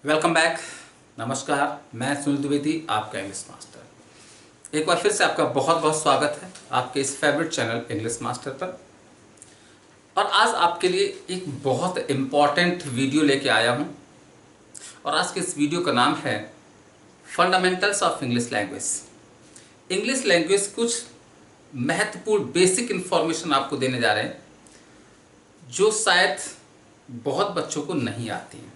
Welcome back. नमस्कार, मैं सुनील द्विवेदी, आपका इंग्लिश मास्टर। एक बार फिर से आपका बहुत बहुत स्वागत है आपके इस फेवरेट चैनल इंग्लिश मास्टर पर। और आज आपके लिए एक बहुत इम्पॉर्टेंट वीडियो लेके आया हूँ। और आज के इस वीडियो का नाम है fundamentals of English language. English language कुछ महत्वपूर्ण बेसिक इन्फॉर्मेशन आपको देने जा रहे हैं जो शायद बहुत बच्चों को नहीं आती हैं।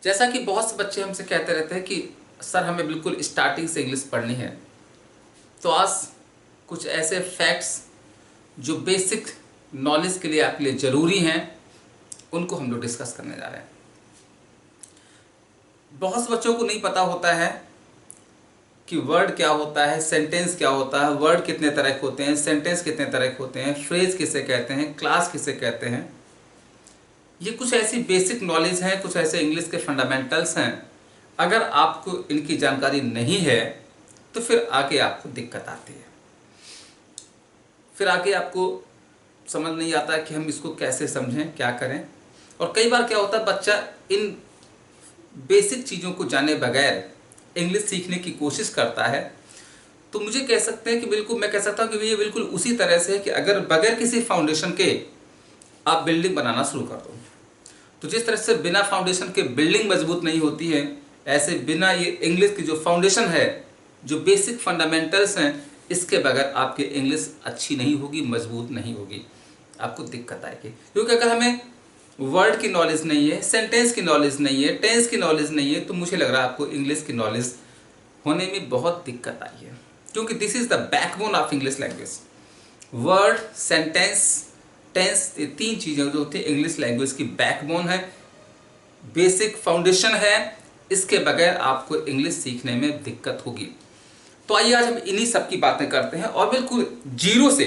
जैसा कि बहुत से बच्चे हमसे कहते रहते हैं कि सर हमें बिल्कुल स्टार्टिंग से इंग्लिश पढ़नी है, तो आज कुछ ऐसे फैक्ट्स जो बेसिक नॉलेज के लिए आपके लिए ज़रूरी हैं उनको हम लोग डिस्कस करने जा रहे हैं। बहुत से बच्चों को नहीं पता होता है कि वर्ड क्या होता है, सेंटेंस क्या होता है, वर्ड कितने तरह के होते हैं, सेंटेंस कितने तरह के होते हैं, फ्रेज किसे कहते हैं, क्लास किसे कहते हैं। ये कुछ ऐसी बेसिक नॉलेज हैं, कुछ ऐसे इंग्लिश के फंडामेंटल्स हैं। अगर आपको इनकी जानकारी नहीं है तो फिर आगे आपको दिक्कत आती है। फिर आगे आपको समझ नहीं आता कि हम इसको कैसे समझें, क्या करें। और कई बार क्या होता है, बच्चा इन बेसिक चीज़ों को जाने बगैर इंग्लिश सीखने की कोशिश करता है। तो मुझे कह सकते हैं कि बिल्कुल, मैं कह सकता हूँ कि ये बिल्कुल उसी तरह से है कि अगर बगैर किसी फाउंडेशन के आप बिल्डिंग बनाना शुरू कर दो, तो जिस तरह से बिना फाउंडेशन के बिल्डिंग मजबूत नहीं होती है, ऐसे बिना ये इंग्लिश की जो फाउंडेशन है, जो बेसिक फंडामेंटल्स हैं, इसके बगैर आपकी इंग्लिश अच्छी नहीं होगी, मजबूत नहीं होगी, आपको दिक्कत आएगी। क्योंकि अगर हमें वर्ड की नॉलेज नहीं है, सेंटेंस की नॉलेज नहीं है, टेंस की नॉलेज नहीं है, तो मुझे लग रहा है आपको इंग्लिश की नॉलेज होने में बहुत दिक्कत आई है। क्योंकि this is the backbone of English language. Word, sentence, tense, ये तीन चीज़ें जो होती है इंग्लिश लैंग्वेज की बैकबोन है, बेसिक फाउंडेशन है। इसके बगैर आपको इंग्लिश सीखने में दिक्कत होगी। तो आइए आज हम इन्हीं सब की बातें करते हैं और बिल्कुल जीरो से,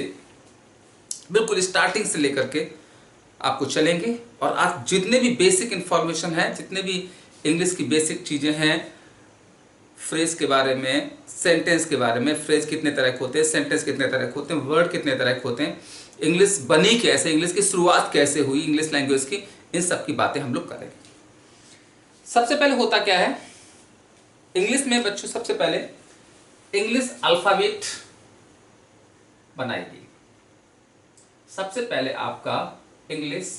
बिल्कुल स्टार्टिंग से लेकर के आपको चलेंगे। और आज जितने भी बेसिक इंफॉर्मेशन है, जितने भी इंग्लिश की बेसिक चीज़ें हैं, फ्रेज के बारे में, सेंटेंस के बारे में, फ्रेज कितने तरह के होते हैं, सेंटेंस कितने तरह के होते हैं, वर्ड कितने तरह के होते हैं, इंग्लिश बनी कैसे, इंग्लिश की शुरुआत कैसे हुई इंग्लिश लैंग्वेज की, इन सब की बातें हम लोग करेंगे। सबसे पहले होता क्या है इंग्लिश में बच्चों, सबसे पहले इंग्लिश अल्फाबेट बनाएगी। सबसे पहले आपका इंग्लिश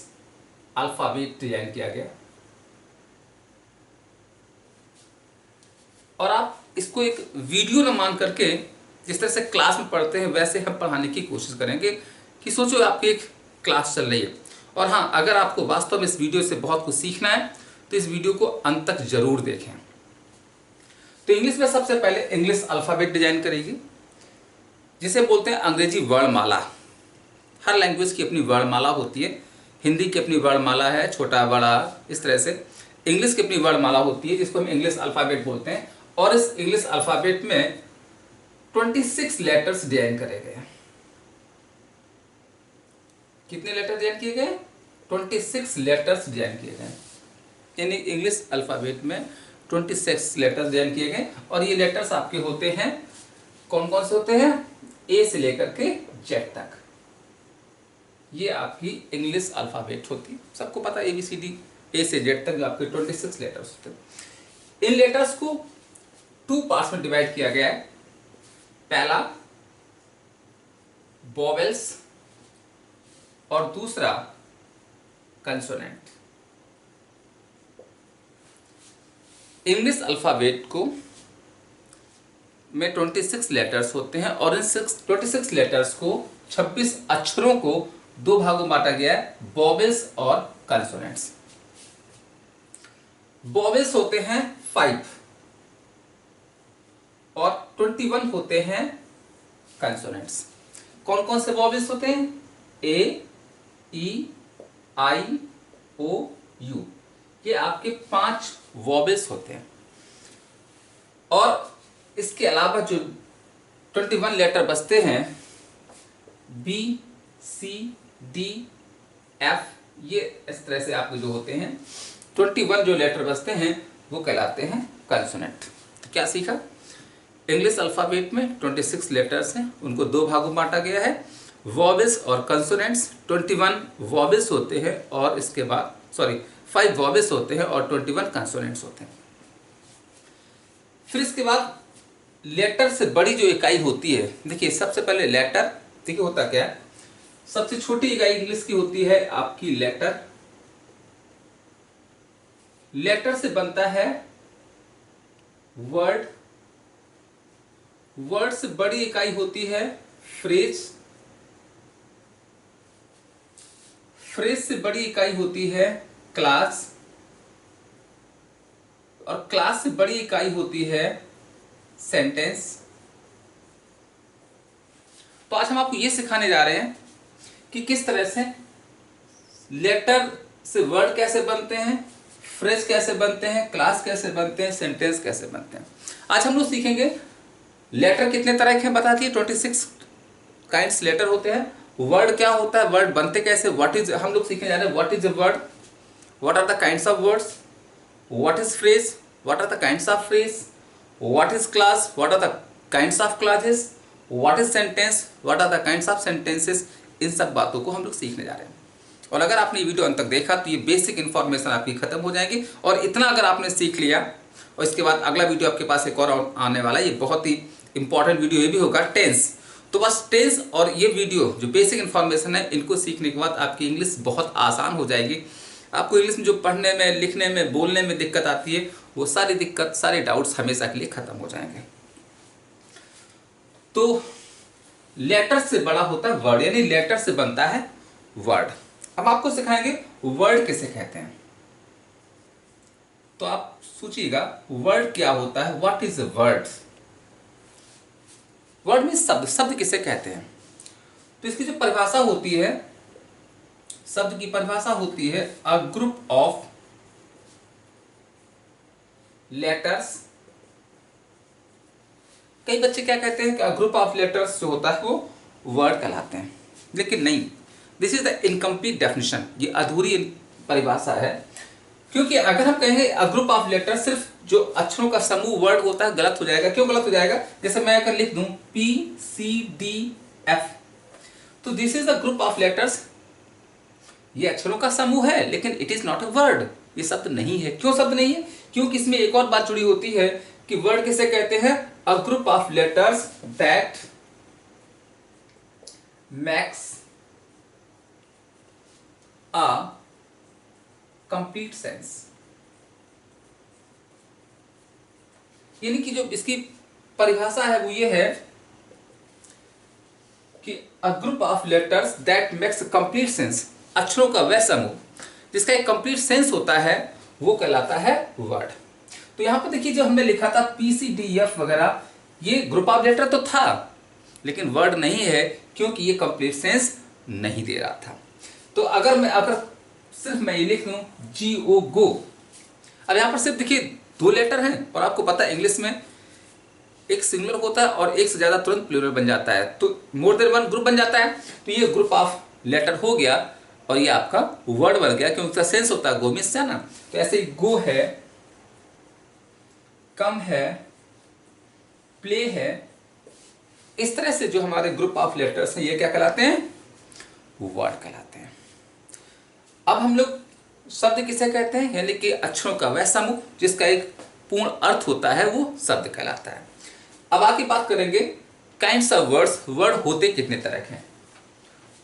अल्फाबेट डिजाइन किया गया और आप इसको एक वीडियो न मान करके, जिस तरह से क्लास में पढ़ते हैं वैसे हम पढ़ाने की कोशिश करेंगे। कि सोचो आपकी एक क्लास चल रही है, और हाँ, अगर आपको वास्तव में इस वीडियो से बहुत कुछ सीखना है तो इस वीडियो को अंत तक जरूर देखें। तो इंग्लिश में सबसे पहले इंग्लिश अल्फाबेट डिजाइन करेगी, जिसे बोलते हैं अंग्रेजी वर्णमाला। हर लैंग्वेज की अपनी वर्णमाला होती है। हिंदी की अपनी वर्णमाला है, छोटा बड़ा, इस तरह से। इंग्लिश की अपनी वर्णमाला होती है जिसको हम इंग्लिश अल्फाबेट बोलते हैं। और इस इंग्लिश अल्फाबेट में 26 लेटर्स डिजाइन करे गए। कितने लेटर डिजाइन किए गए? 26 लेटर्स डिजाइन किए गए। यानी इंग्लिश अल्फाबेट में 26 लेटर्स डिजाइन किए गए। और ये लेटर्स आपके होते हैं, कौन कौन से होते हैं? ए से लेकर के जेड तक। ये आपकी इंग्लिश अल्फाबेट होती है। सबको पता है ABCD ए से जेड तक जो आपके 26 लेटर्स होते हैं। इन लेटर्स को 2 पार्ट्स में डिवाइड किया गया है। पहला वोवेल्स और दूसरा कंसोनेंट। इंग्लिश अल्फाबेट को में 26 लेटर्स होते हैं और इन 26 लेटर्स को, 26 अक्षरों को 2 भागों में बांटा गया है, वोवेल्स और कंसोनेंट्स। वोवेल्स होते हैं 5 और 21 होते हैं कंसोनेंट्स। कौन कौन से वोवेल्स होते हैं? A, E, I, O, U। ये आपके 5 वोवेल्स होते हैं। और इसके अलावा जो 21 लेटर बचते हैं, B, C, D, F, ये इस तरह से आपके जो होते हैं 21 जो लेटर बचते हैं वो कहलाते हैं कंसोनेंट। तो क्या सीखा? इंग्लिश अल्फाबेट में 26 लेटर्स हैं, उनको 2 भागों में बांटा गया है, वोवेल्स और कंसोनेंट्स। 21 वोवेल्स होते हैं और इसके बाद 5 वॉवेल्स होते हैं और 21 कंसोनेंट्स होते हैं। फिर इसके बाद लेटर से बड़ी जो इकाई होती है, देखिए सबसे पहले लेटर, देखिए होता क्या है, सबसे छोटी इकाई इंग्लिश की होती है आपकी लेटर। लेटर से बनता है वर्ड, वर्ड से बड़ी इकाई होती है फ्रेज, फ्रेज से बड़ी इकाई होती है क्लास, और क्लास से बड़ी इकाई होती है सेंटेंस। तो आज हम आपको ये सिखाने जा रहे हैं कि किस तरह से लेटर से वर्ड कैसे बनते हैं, फ्रेज कैसे बनते हैं, क्लास कैसे बनते हैं, सेंटेंस कैसे बनते हैं। आज हम लोग सीखेंगे लेटर कितने तरह के हैं, बता दिए 26 काइंड्स लेटर होते हैं। वर्ड क्या होता है, वर्ड बनते कैसे, व्हाट इज, हम लोग सीखने जा रहे हैं what is a word, what are the kinds of words, what is phrase, what are the kinds of phrase, what is clause, what are the kinds of clauses, what is sentence, what are the kinds of sentences. इन सब बातों को हम लोग सीखने जा रहे हैं। और अगर आपने वीडियो अंत तक देखा तो ये बेसिक इन्फॉर्मेशन आपकी खत्म हो जाएगी। और इतना अगर आपने सीख लिया और इसके बाद अगला वीडियो आपके पास एक और आने वाला है, ये बहुत ही इंपॉर्टेंट वीडियो ये भी होगा, टेंस। तो बस टेंस और ये वीडियो जो बेसिक इन्फॉर्मेशन है, इनको सीखने के बाद आपकी इंग्लिश बहुत आसान हो जाएगी। आपको इंग्लिश में जो पढ़ने में, लिखने में, बोलने में दिक्कत आती है, वो सारी दिक्कत, सारे डाउट्स हमेशा के लिए खत्म हो जाएंगे। तो लेटर से बड़ा होता है वर्ड, यानी लेटर से बनता है वर्ड। अब आपको सिखाएंगे वर्ड किसे कहते हैं। तो आप सोचिएगा वर्ड क्या होता है, what is a word. Word means शब्द, शब्द किसे कहते हैं। तो इसकी जो परिभाषा होती है, शब्द की परिभाषा होती है अ ग्रुप ऑफ लेटर्स। कई बच्चे क्या कहते हैं कि अ ग्रुप ऑफ लेटर्स जो होता है वो वर्ड कहलाते हैं, लेकिन नहीं, this is the incomplete definition, ये अधूरी परिभाषा है। क्योंकि अगर हम कहेंगे अ ग्रुप ऑफ लेटर्स, सिर्फ जो अक्षरों का समूह वर्ड होता है, गलत हो जाएगा। क्यों गलत हो जाएगा, जैसे मैं अगर लिख दूं PCDF, तो this is the group of letters, ये अक्षरों का समूह है, लेकिन it is not a word, ये शब्द नहीं है। क्यों शब्द नहीं है, क्योंकि इसमें एक और बात जुड़ी होती है कि वर्ड किसे कहते हैं, a group of letters that makes a complete sense. यानी कि जो इसकी परिभाषा है वो ये है कि a group of letters that makes complete sense, अक्षरों का वह समूह जिसका एक कंप्लीट सेंस होता है, वो कहलाता है वर्ड। तो यहां पर देखिए जो हमने लिखा था PCDF वगैरह, ये ग्रुप ऑफ लेटर तो था, लेकिन वर्ड नहीं है, क्योंकि ये कंप्लीट सेंस नहीं दे रहा था। तो अगर सिर्फ मैं ये लिख लूं GO गो, अब यहां पर सिर्फ देखिए 2 लेटर हैं, और आपको पता है इंग्लिश में एक सिंगुलर होता है और एक से ज्यादा तुरंत प्लूरल बन जाता है, तो मोर देन वन ग्रुप बन जाता है। तो ये ग्रुप ऑफ लेटर हो गया और ये आपका वर्ड बन गया, क्योंकि उसका सेंस होता है गो मिस है ना। तो ऐसे ही गो है, कम है, प्ले है, इस तरह से जो हमारे ग्रुप ऑफ लेटर्स हैं, ये क्या कहलाते हैं, वर्ड कहलाते हैं। अब हम लोग शब्द किसे कहते हैं, यानी कि अक्षरों का वह समूह जिसका एक पूर्ण अर्थ होता है, वो शब्द कहलाता है। अब आगे बात करेंगे काइंड्स ऑफ वर्ड्स, वर्ड होते कितने तरह के हैं।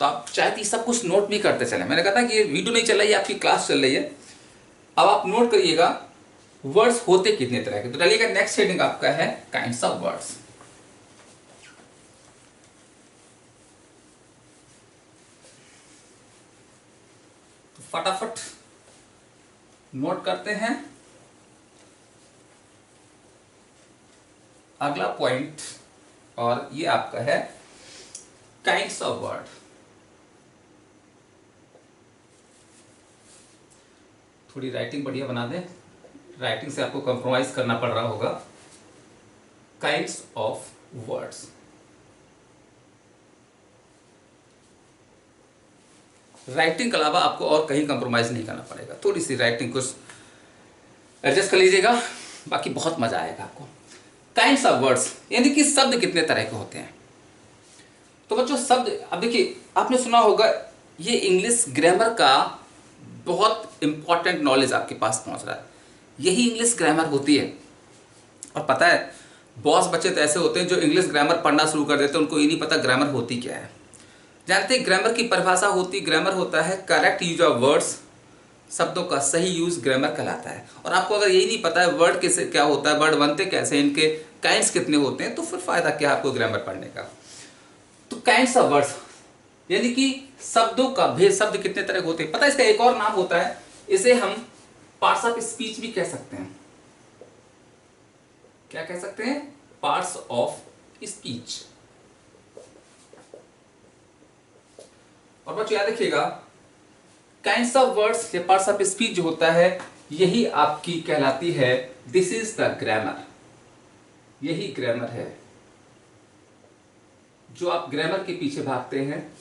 तो आप चाहते सब कुछ नोट भी करते चले, मैंने कहा था कि ये वीडियो नहीं चल रही है, आपकी क्लास चल रही है। अब आप नोट करिएगा वर्ड्स होते कितने तरह के। तो डालिएगा नेक्स्ट हेडिंग आपका है काइंड्स ऑफ वर्ड्स। तो फटाफट नोट करते हैं अगला पॉइंट, और ये आपका है काइंड्स ऑफ वर्ड। थोड़ी राइटिंग बढ़िया बना दें, राइटिंग से आपको कंप्रोमाइज करना पड़ रहा होगा। काइंड्स ऑफ वर्ड्स, राइटिंग के अलावा आपको और कहीं कंप्रोमाइज नहीं करना पड़ेगा। थोड़ी सी राइटिंग कुछ एडजस्ट कर लीजिएगा, बाकी बहुत मजा आएगा आपको। काइंड्स ऑफ वर्ड्स यानी कि शब्द कितने तरह के होते हैं। तो बच्चों शब्द, अब देखिए आपने सुना होगा ये इंग्लिश ग्रामर का बहुत इंपॉर्टेंट नॉलेज आपके पास पहुंच रहा है। यही इंग्लिश ग्रामर होती है। और पता है, बहुत बच्चे तो ऐसे होते हैं जो इंग्लिश ग्रामर पढ़ना शुरू कर देते हैं, उनको ये नहीं पता ग्रामर होती क्या है। जानते हैं ग्रामर की परिभाषा होती, ग्रामर होता है करेक्ट यूज ऑफ वर्ड्स, शब्दों का सही यूज ग्रामर कहलाता है। और आपको अगर यही नहीं पता है वर्ड कैसे क्या होता है, वर्ड बनते कैसे, इनके काइंड्स कितने होते हैं, तो फिर फायदा क्या आपको ग्रामर पढ़ने का। तो काइंड्स ऑफ वर्ड्स यानी कि शब्दों का भेद, शब्द कितने तरह के होते हैं। पता है इसका एक और नाम होता है, इसे हम पार्ट्स ऑफ स्पीच भी कह सकते हैं। क्या कह सकते हैं? Parts of speech. और बच्चों याद रखिएगा, काइंड्स ऑफ वर्ड्स या पार्ट्स ऑफ स्पीच जो होता है, यही आपकी कहलाती है दिस इज द ग्रामर। यही ग्रामर है। जो आप ग्रामर के पीछे भागते हैं,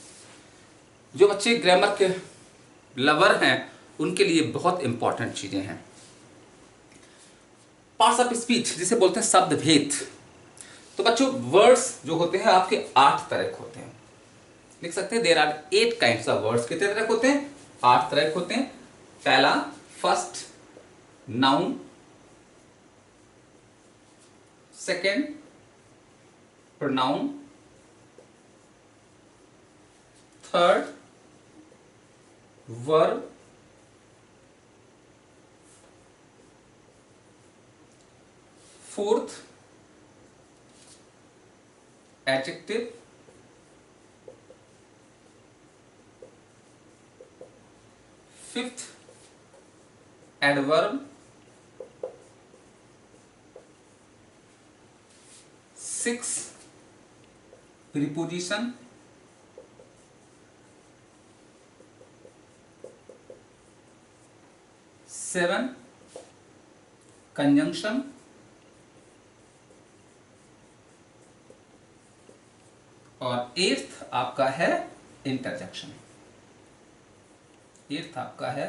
जो बच्चे ग्रामर के लवर हैं, उनके लिए बहुत इंपॉर्टेंट चीजें हैं। पार्ट्स ऑफ स्पीच जिसे बोलते हैं शब्द भेद। तो बच्चों वर्ड्स जो होते हैं आपके 8 तरह के होते हैं। लिख सकते हैं there are 8 kinds of words. कितने तरह के होते हैं? 8 तरह के होते हैं। पहला first noun, second pronoun, third verb, fourth adjective, fifth adverb, six preposition, seven conjunction, और एट्थ आपका है इंटरजेक्शन। एट्थ आपका है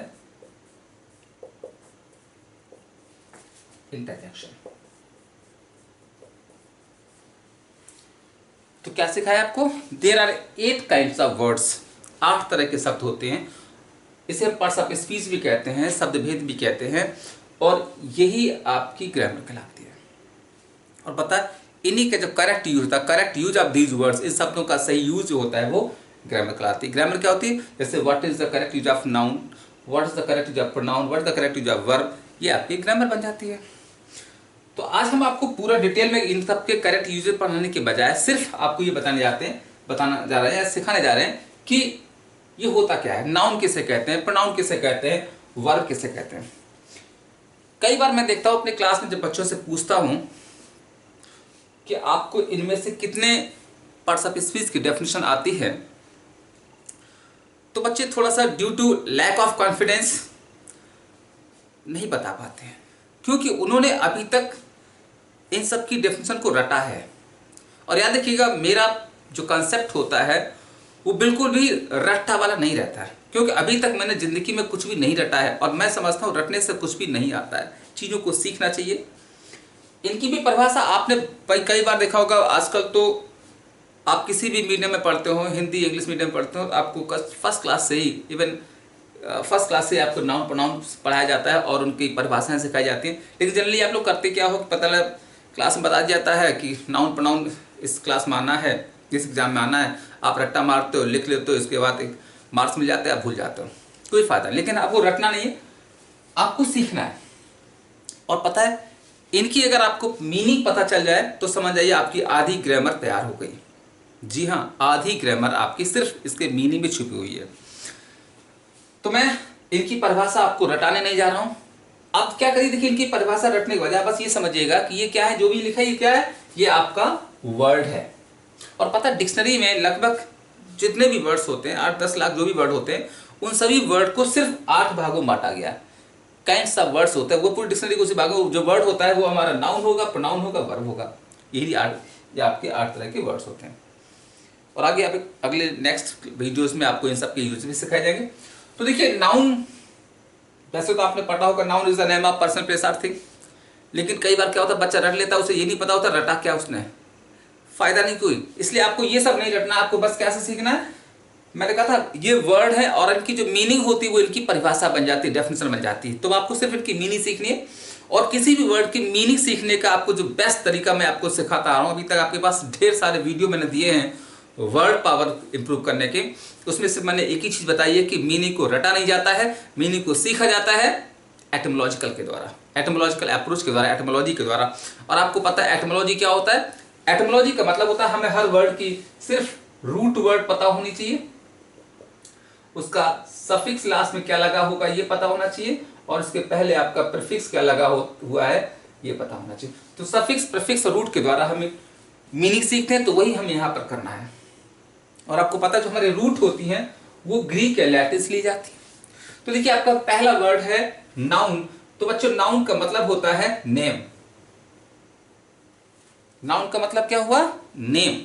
इंटरजेक्शन। तो क्या सिखाया आपको? There are 8 kinds of words. 8 तरह के शब्द होते हैं। इसे हम पार्ट्स ऑफ स्पीच भी कहते हैं, शब्द भेद भी कहते हैं, और यही आपकी ग्रामर कहलाती है। और पता है इन्हीं का जो करेक्ट यूज होता है, correct use of these words, इस शब्दों का सही यूज जो होता है वो ग्रामर कहलाती है। ग्रामर क्या होती है? जैसे what is the correct use of noun, what is the correct use of pronoun, what is the correct use of verb, ये आपकी ग्रामर बन जाती है। तो आज हम आपको पूरा डिटेल में इन सब के करेक्ट यूजेज पढ़ाने के बजाय सिर्फ आपको ये बताना जा रहे हैं या सिखाने जा रहे हैं कि ये होता क्या है, नाउन किसे कहते हैं, प्रोनाउन किसे कहते हैं, वर्ब किसे कहते हैं। कई बार मैं देखता हूं अपने क्लास में जब बच्चों से पूछता हूं कि आपको इनमें से कितने पार्ट्स ऑफ स्पीच की डेफिनेशन आती है, तो बच्चे थोड़ा सा due to lack of confidence नहीं बता पाते हैं, क्योंकि उन्होंने अभी तक इन सब की डेफिनेशन को रटा है। और याद रखिएगा मेरा जो कंसेप्ट होता है वो बिल्कुल भी रट्टा वाला नहीं रहता है, क्योंकि अभी तक मैंने ज़िंदगी में कुछ भी नहीं रटा है, और मैं समझता हूँ रटने से कुछ भी नहीं आता है, चीज़ों को सीखना चाहिए। इनकी भी परिभाषा आपने कई बार देखा होगा। आजकल तो आप किसी भी मीडियम में पढ़ते हो, हिंदी इंग्लिश मीडियम पढ़ते हो, आपको फर्स्ट क्लास से ही, इवन फर्स्ट क्लास से आपको नाउन प्रोनाउन पढ़ाया जाता है और उनकी परिभाषाएं सिखाई जाती हैं। लेकिन जनरली आप लोग करते क्या हो, पता लगा क्लास में बता दिया जाता है कि नाउन प्रोनाउन इस क्लास में आना है, इस एग्जाम में आना है, आप रट्टा मारते हो, लिख लेते हो, इसके बाद एक मार्क्स मिल जाते हैं, आप भूल जाते हो, कोई फायदा नहीं। लेकिन आपको रटना नहीं है, आपको सीखना है। और पता है इनकी अगर आपको मीनिंग पता चल जाए तो समझ जाइए आपकी आधी ग्रामर तैयार हो गई। जी हाँ, आधी ग्रामर आपकी सिर्फ इसके मीनिंग में छुपी हुई है। तो मैं इनकी परिभाषा आपको रटाने नहीं जा रहा हूं। अब क्या करिए, देखिए इनकी परिभाषा रटने के बजाय बस ये समझिएगा कि ये क्या है, जो भी लिखा है ये क्या है, ये आपका वर्ड है। और पता है डिक्शनरी में लगभग जितने भी वर्ड्स होते हैं, 8-10 लाख जो भी वर्ड होते हैं, उन सभी वर्ड को सिर्फ 8 भागों में बांटा गया। काइंड्स ऑफ वर्ड्स होते हैं, वो पूरी डिक्शनरी को उसी भागों, जो वर्ड होता है वो हमारा नाउन होगा, प्रोनाउन होगा, वर्ब होगा। यही आपके 8 तरह के वर्ड्स होते हैं। और आगे आप अगले नेक्स्ट वीडियोस में आपको इन सब के यूज भी सिखाए जाएंगे। तो देखिए नाउन, वैसे तो आपने पढ़ा होगा noun is the name of person place और थिंग, लेकिन कई बार क्या होता है बच्चा रट लेता है, उसे ये नहीं पता होता रटा क्या उसने, फायदा नहीं कोई। इसलिए आपको ये सब नहीं रटना, आपको बस कैसे सीखना है, मैंने कहा था ये वर्ड है और इनकी जो मीनिंग होती है वो इनकी परिभाषा बन जाती है, डेफिनेशन बन जाती है। तो आपको सिर्फ इनकी मीनिंग सीखनी है, और किसी भी वर्ड की मीनिंग सीखने का आपको जो बेस्ट तरीका मैं आपको सिखाता आ रहा हूँ। अभी तक आपके पास ढेर सारे वीडियो मैंने दिए हैं वर्ड पावर इंप्रूव करने के, उसमें से मैंने एक ही चीज बताई है कि मीनिंग को रटा नहीं जाता है, मीनिंग को सीखा जाता है एटमोलॉजिकल के द्वारा, एटमोलॉजिकल अप्रोच के द्वारा, एटमोलॉजी के द्वारा। और आपको पता है एटमोलॉजी क्या होता है? एटमोलॉजी का मतलब होता है हमें हर वर्ड की सिर्फ रूट वर्ड पता होनी चाहिए, उसका सफिक्स लास्ट में क्या लगा होगा ये पता होना चाहिए, और इसके पहले आपका प्रीफिक्स क्या लगा हुआ है ये पता होना चाहिए। तो सफिक्स, प्रीफिक्स और रूट के द्वारा हमें मीनिंग सीखते हैं, तो वही हमें यहां पर करना है। और आपको पता है जो हमारे रूट होती हैं वो ग्रीक या लैटिन से ली जाती है। तो देखिए आपका पहला वर्ड है नाउन। तो बच्चों नाउन का मतलब होता है नेम। नाउन का मतलब क्या हुआ? नेम।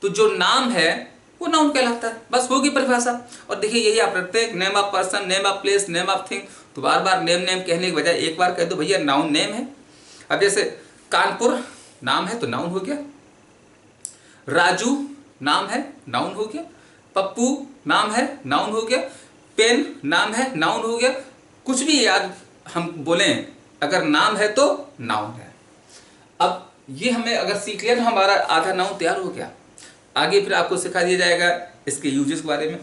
तो जो नाम है वो नाउन कहलाता है, बस होगी परिभाषा। और देखिए यही आप रखते हैं, name of person, name of place, name of thing. तो बार बार नेम नेम कहने के बजाय एक बार कह दो भैया नाउन नेम है। अब जैसे कानपुर नाम है तो नाउन हो गया, राजू नाम है नाउन हो गया, पप्पू नाम है नाउन हो गया, पेन नाम है नाउन हो गया। कुछ भी याद हम बोलें अगर नाम है तो नाउन है। अब ये हमें अगर सीख लिया तो हमारा आधा नाउन तैयार हो गया। आगे फिर आपको सिखा दिया जाएगा इसके यूजेस के बारे में।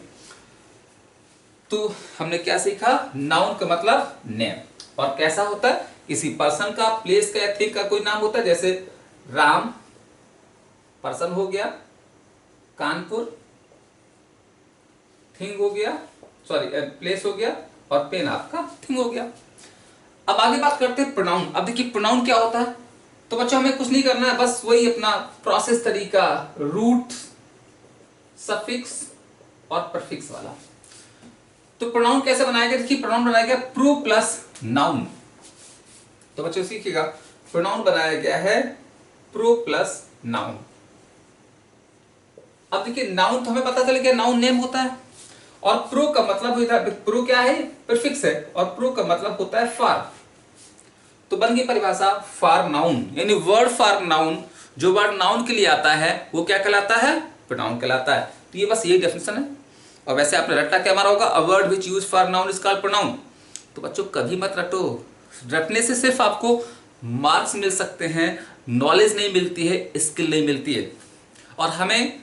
तो हमने क्या सीखा? नाउन का मतलब नेम, और कैसा होता है? किसी पर्सन का, प्लेस का या थिंग का कोई नाम होता है, जैसे राम पर्सन हो गया, कानपुर थिंग हो गया, सॉरी प्लेस हो गया, और पेन आपका थिंग हो गया। अब आगे बात करते हैं प्रोनाउन। अब देखिए प्रोनाउन क्या होता है। तो बच्चों हमें कुछ नहीं करना है, बस वही अपना प्रोसेस तरीका, रूट, सफिक्स और प्रीफिक्स वाला। तो प्रोनाउन कैसे बनाया गया? देखिए प्रोनाउन बनाया गया प्रो प्लस नाउन। तो बच्चों सीखिएगा, प्रोनाउन बनाया गया है प्रो प्लस नाउन। अब देखिए नाउन तो हमें पता चल गया नाउन नेम होता है, और प्रो का मतलब होता है, प्रो क्या है? प्रीफिक्स है, और प्रो का मतलब होता है फॉर। तो बन गई परिभाषा फॉर नाउन, यानी वर्ड फॉर नाउन, जो वर्ड नाउन के लिए आता है वो क्या कहलाता है? प्रोनाउन कहलाता है। तो ये बस यही डेफिनेशन है। और वैसे आपने रट्टा क्या मारा होगा? A word which use for noun is called pronoun. तो बच्चों कभी मत रटो, रटने से सिर्फ आपको मार्क्स मिल सकते हैं, नॉलेज नहीं मिलती है, स्किल नहीं मिलती है। और हमें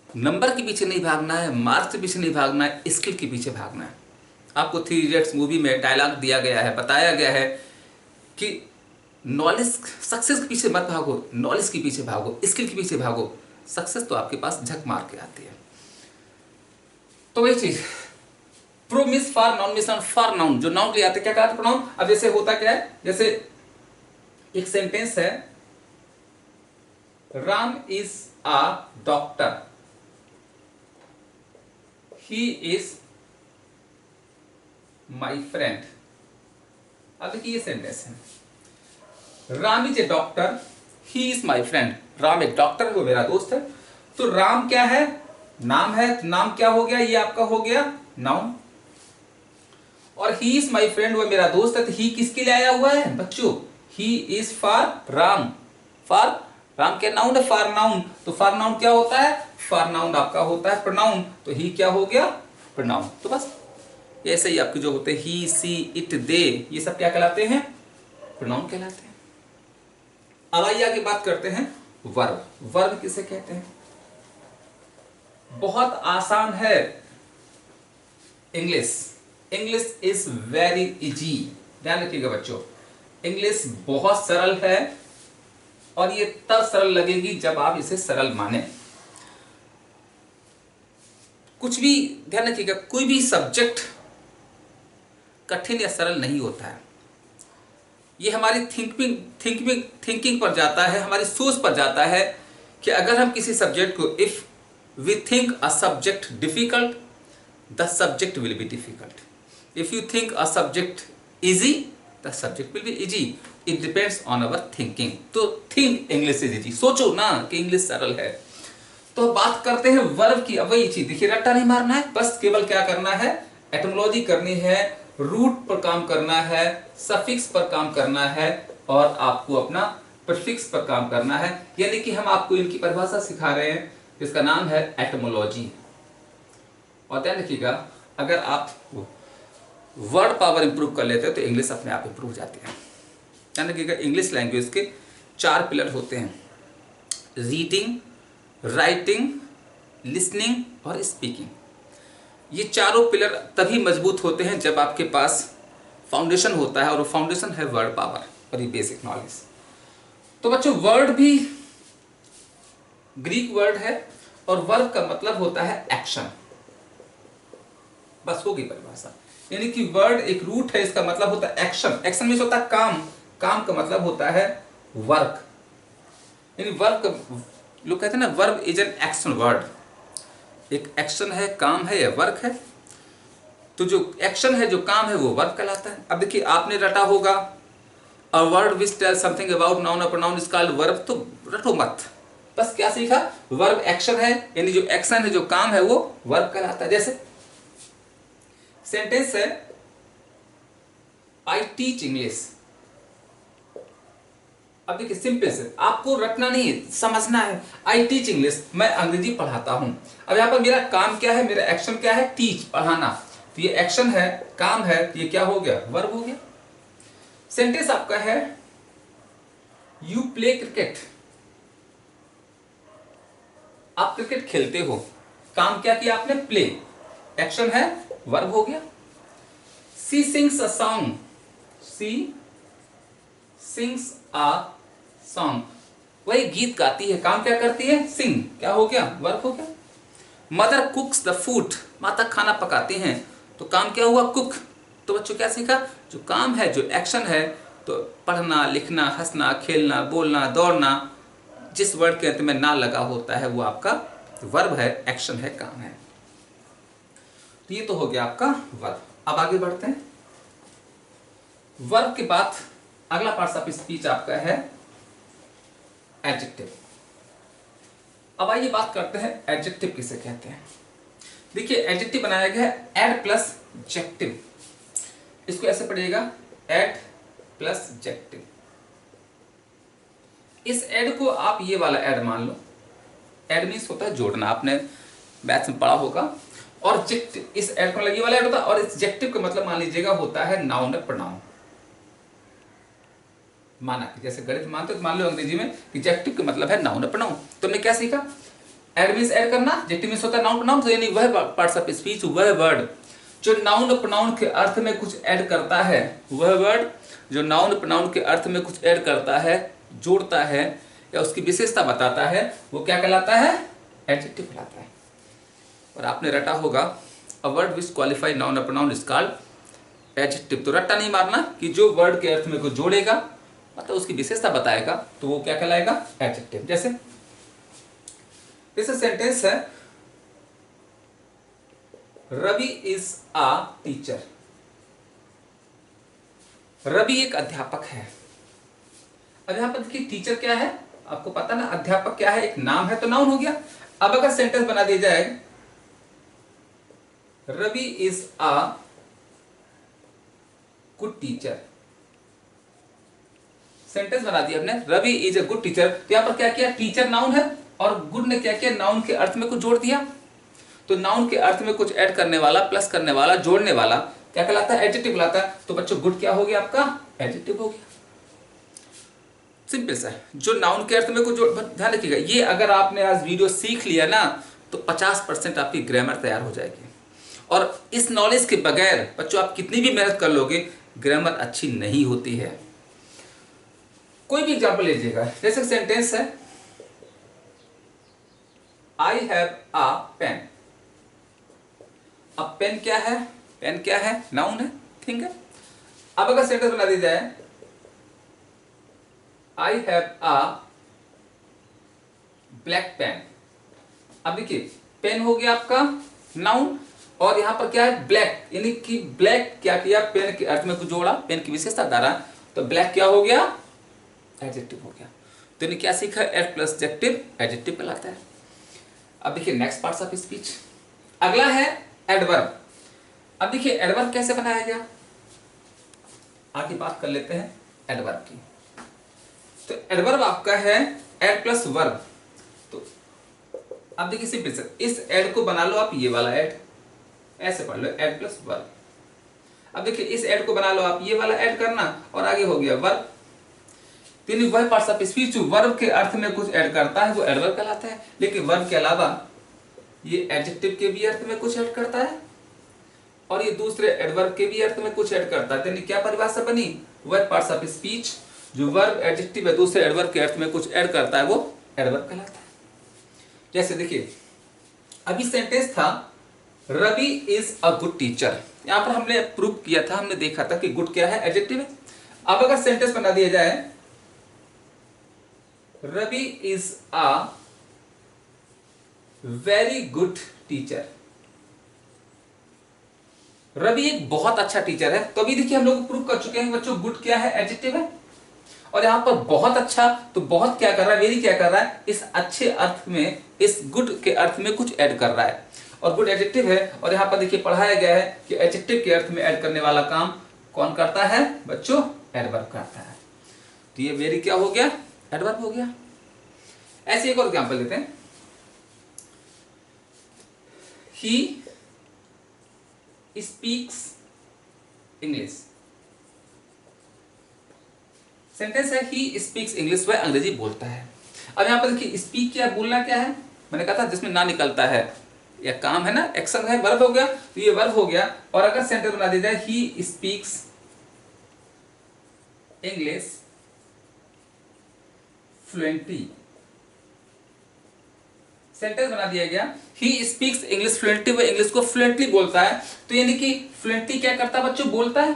नंबर के पीछे नहीं भागना है, मार्क्स के पीछे नहीं भागना है, स्किल के पीछे भागना है। आपको 3 इडियट्स मूवी में डायलॉग दिया गया है, बताया गया है कि नॉलेज, सक्सेस के पीछे मत भागो, नॉलेज के पीछे भागो, स्किल के पीछे भागो। सक्सेस तो आपके पास झक मार के आती है। तो वही चीज, pro miss for noun, miss for noun, जो नाउन के लिए आते क्या कहा प्रोनाउन। अब जैसे होता क्या है, जैसे एक सेंटेंस है, Ram is a doctor, he is my friend. अब देखिए ये सेंटेंस है, Ram is A doctor, he is my friend. Ram एक डॉक्टर है, वो मेरा दोस्त है। तो राम क्या है? नाम है। तो नाम क्या हो गया? ये आपका हो गया नाउन। और ही इज माई फ्रेंड, वो मेरा दोस्त है। तो ही किसके लिए आया हुआ है बच्चों? He is for Ram. For Ram क्या नाउन है? For noun. तो फॉर नाउन क्या होता है? फॉर नाउन आपका होता है प्रोनाउन। तो ही क्या हो गया? प्रोनाउन। तो बस ऐसे ही आपके जो होते हैं ही, सी, इट, दे, ये सब क्या कहलाते हैं? प्रोनाउन कहलाते हैं। अब आइए आगे बात करते हैं वर्ब। वर्ब किसे कहते हैं? बहुत आसान है English. English is very easy. ध्यान रखिएगा बच्चों, इंग्लिश बहुत सरल है, और ये तब सरल लगेगी जब आप इसे सरल माने। कुछ भी ध्यान रखिएगा, कोई भी सब्जेक्ट कठिन या सरल नहीं होता है। ये हमारी थिंकिंग पर जाता है, हमारी सोच पर जाता है कि अगर हम किसी सब्जेक्ट को, if we think a subject difficult, the subject will be difficult. If you think a subject easy, the subject will be easy. It depends on our thinking. तो थिंक इंग्लिश इज इजी, सोचो ना कि English सरल है। तो बात करते हैं वर्ब की। अब वही चीज देखिए, रट्टा नहीं मारना है, बस केवल क्या करना है? एटिमोलॉजी करनी है, रूट पर काम करना है, सफिक्स पर काम करना है, और आपको अपना प्रीफिक्स पर काम करना है। यानी कि हम आपको इनकी परिभाषा सिखा रहे हैं, जिसका नाम है एटिमोलॉजी। और ध्यान रखिएगा, अगर आप वर्ड पावर इंप्रूव कर लेते हो तो इंग्लिश अपने आप इंप्रूव हो जाती है। ध्यान रखिएगा, इंग्लिश लैंग्वेज के 4 पिलर होते हैं, रीडिंग, राइटिंग, लिसनिंग और स्पीकिंग। ये चारों पिलर तभी मजबूत होते हैं जब आपके पास फाउंडेशन होता है, और वो फाउंडेशन है वर्ड पावर और ये बेसिक नॉलेज। तो बच्चों, वर्ड भी ग्रीक वर्ड है और वर्ब का मतलब होता है एक्शन। बस होगी परिभाषा, यानी कि वर्ड एक रूट है, इसका मतलब होता है एक्शन। एक्शन मीन्स होता है काम, काम का मतलब होता है वर्क। यानी वर्क, लोग कहते हैं ना, verb is an action word. एक एक्शन है, काम है या वर्क है। तो जो एक्शन है, जो काम है, वो वर्ब कहलाता है। अब देखिए, आपने रटा होगा a word which tell something about noun और प्रोनाउन इज कॉल्ड वर्ब, तो रटो मत। बस क्या सीखा, वर्ब एक्शन है, यानी जो एक्शन है, जो काम है, वो वर्ब कहलाता है। जैसे सेंटेंस है आई टीच इंग्लिश। अब देखिए, सिंपल से, आपको रटना नहीं है, समझना है। आई टीच इंग्लिश, मैं अंग्रेजी पढ़ाता हूं। अब यहां पर मेरा काम क्या है, मेरा एक्शन क्या है, टीच, पढ़ाना। तो ये एक्शन है, काम है, ये क्या हो गया, वर्ब हो गया। सेंटेंस आपका है यू प्ले क्रिकेट, आप क्रिकेट खेलते हो। काम क्या किया आपने, प्ले, एक्शन है, वर्ब हो गया। She sings a song, she sings a song, वही गीत गाती है। काम क्या करती है, सिंग, क्या हो गया, वर्ब हो गया। मदर कुक्स द फूड, माता खाना पकाती हैं, तो काम क्या हुआ, कुक। तो बच्चों क्या सीखा, जो काम है, जो एक्शन है, तो पढ़ना, लिखना, हंसना, खेलना, बोलना, दौड़ना, जिस वर्ड के अंत में ना लगा होता है वो आपका वर्ब है, एक्शन है, काम है। तो ये तो हो गया आपका वर्ब। अब आगे बढ़ते हैं। वर्ब के बाद अगला पार्ट ऑफ स्पीच आपका है एडजेक्टिव। अब आइए बात करते हैं एडजेक्टिव किसे कहते हैं। देखिए, एडजेक्टिव बनाया गया है एड प्लस जेक्टिव। इसको ऐसे पढ़िएगा, एड प्लस जेक्टिव। इस एड को आप ये वाला एड मान लो। एड मीन्स होता है जोड़ना, आपने मैथ्स में पढ़ा होगा। और जेक्टिव, इस एड को लगी वाला एड होता है, और इस जेक्टिव का मतलब मान लीजिएगा होता है नाउन और प्रोनाउन। माना कि जैसे गणित मानते हो तो मान लो अंग्रेजी में कि जेक्टिव का मतलब है नाउन और प्रोनाउन। तुमने क्या सीखा, एड मीन्स ऐड करना, जेक्टिव मीन्स होता है नाउन प्रोनाउन। तो यानी वह पार्ट्स ऑफ स्पीच, वह वर्ड जो नाउन और प्रोनाउन के अर्थ में कुछ ऐड करता है, वह वर्ड जो नाउन प्रोनाउन के अर्थ में कुछ ऐड करता है, जोड़ता है, या उसकी विशेषता बताता है, वो क्या कहलाता है, एडजेक्टिव कहलाता है। और आपने रटा होगा a word which qualify noun और प्रोनाउन इज कॉल्ड एडजेक्टिव। तो रट्टा नहीं मारना कि जो वर्ड के अर्थ में कुछ जोड़ेगा, मतलब उसकी विशेषता बताएगा, तो वो क्या कहलाएगा, एडजेक्टिव। जैसे सेंटेंस है Ravi is a teacher. Ravi एक अध्यापक है। अध्यापक की टीचर क्या है, आपको पता ना, अध्यापक क्या है, एक नाम है, तो नाउन हो गया। अब अगर सेंटेंस बना दिया जाए Ravi is a good teacher, sentence बना दिया हमने, Ravi is a good teacher. तो यहां पर क्या किया, टीचर नाउन है, और गुड ने क्या किया, नाउन के अर्थ में कुछ जोड़ दिया। तो नाउन के अर्थ में कुछ ऐड करने वाला, प्लस करने वाला, जोड़ने वाला क्या कहलाता है, एडजेक्टिव कहलाता है। तो बच्चों, गुड क्या हो गया आपका, एडजेक्टिव हो गया। सिंपल सा, जो नाउन के अर्थ में कुछ जोड़, ध्यान रखिएगा, ये अगर आपने आज वीडियो सीख लिया ना, तो 50% आपकी ग्रामर तैयार हो जाएगी। और इस नॉलेज के बगैर बच्चों आप कितनी भी मेहनत कर लोगे, ग्रामर अच्छी नहीं होती है। कोई भी एग्जाम्पल लीजिएगा, जैसे सेंटेंस है आई हैव अ पेन। अब पेन क्या है, पेन क्या है, नाउन है, ठीक है। अब अगर सेंटेंस बना दी जाए I have a black pen. अब देखिए, पेन हो गया आपका नाउन, और यहां पर क्या है, ब्लैक, यानी कि ब्लैक क्या किया, पेन के अर्थ में कुछ जोड़ा, पेन की विशेषता धारा, तो ब्लैक क्या हो गया, एडजेक्टिव हो गया। तो इन्हें क्या सीखा, एड प्लस एडजेक्टिव, एडजेक्टिव कहलाता है। अब देखिए नेक्स्ट पार्ट्स ऑफ स्पीच, अगला है एडवर्ब। अब देखिए एडवर्ब कैसे बनाया गया, आगे बात कर लेते हैं एडवर्ब की। तो एडवर्ब आपका है एड प्लस वर्ब। तो अब देखिए सिंपल से, इस एड को बना लो आप, ये वाला एड, ऐसे पढ़ लो, एड प्लस वर्ब। अब देखिए इस एड को बना लो आप, ये वाला एड करना और आगे हो गया वर्ब। यानी वह पार्ट्स ऑफ स्पीच जो वर्ब के अर्थ में कुछ ऐड करता है वो एडवर्ब कहलाता है। लेकिन वर्ब के अलावा ये एडजेक्टिव के भी अर्थ में कुछ ऐड करता है और ये दूसरे एडवर्ब के भी अर्थ में कुछ ऐड करता है। यानी क्या परिभाषा बनी, वह पार्ट्स ऑफ स्पीच जो वर्ब एडजेक्टिव है दूसरे एडवर्ब के अर्थ में कुछ ऐड करता है वो एडवर्ब कहलाता है। जैसे देखिए अभी सेंटेंस था Ravi is a good teacher, यहां पर हमने प्रूव किया था, हमने देखा था कि गुड क्या है, एडजेक्टिव है। अब अगर सेंटेंस बना दिया जाए Ravi is a very good teacher, Ravi एक बहुत अच्छा टीचर है, तो अभी देखिए हम लोग प्रूव कर चुके हैं बच्चों गुड क्या है, एडजेक्टिव है। और यहां पर बहुत अच्छा, तो बहुत क्या कर रहा है, वेरी क्या कर रहा है, इस अच्छे अर्थ में, इस गुड के अर्थ में कुछ ऐड कर रहा है और गुड एडजेक्टिव है। और यहां पर देखिए पढ़ाया गया है कि एडजेक्टिव के अर्थ में ऐड करने वाला काम कौन करता है बच्चों, एडवर्ब करता है। तो ये वेरी क्या हो गया, एडवर्ब हो गया। ऐसे एक और एग्जांपल लेते हैं, ही स्पीक्स इंग्लिश। सेंटेंस है ही स्पीक्स इंग्लिश, वह अंग्रेजी बोलता है। अब यहां पर देखिए स्पीक क्या, बोलना क्या है, मैंने कहा था जिसमें ना निकलता है या काम है ना, एक्शन है, वर्ब हो गया, तो ये वर्ब हो गया। और अगर सेंटेंस बना दिया जाए he speaks English fluently, sentence बना दिया गया ही स्पीक्स इंग्लिश फ्लुएंटली, वह इंग्लिश को फ्लुएंटली बोलता है। तो यानी कि फ्लुएंटली क्या करता है बच्चों, बोलता है,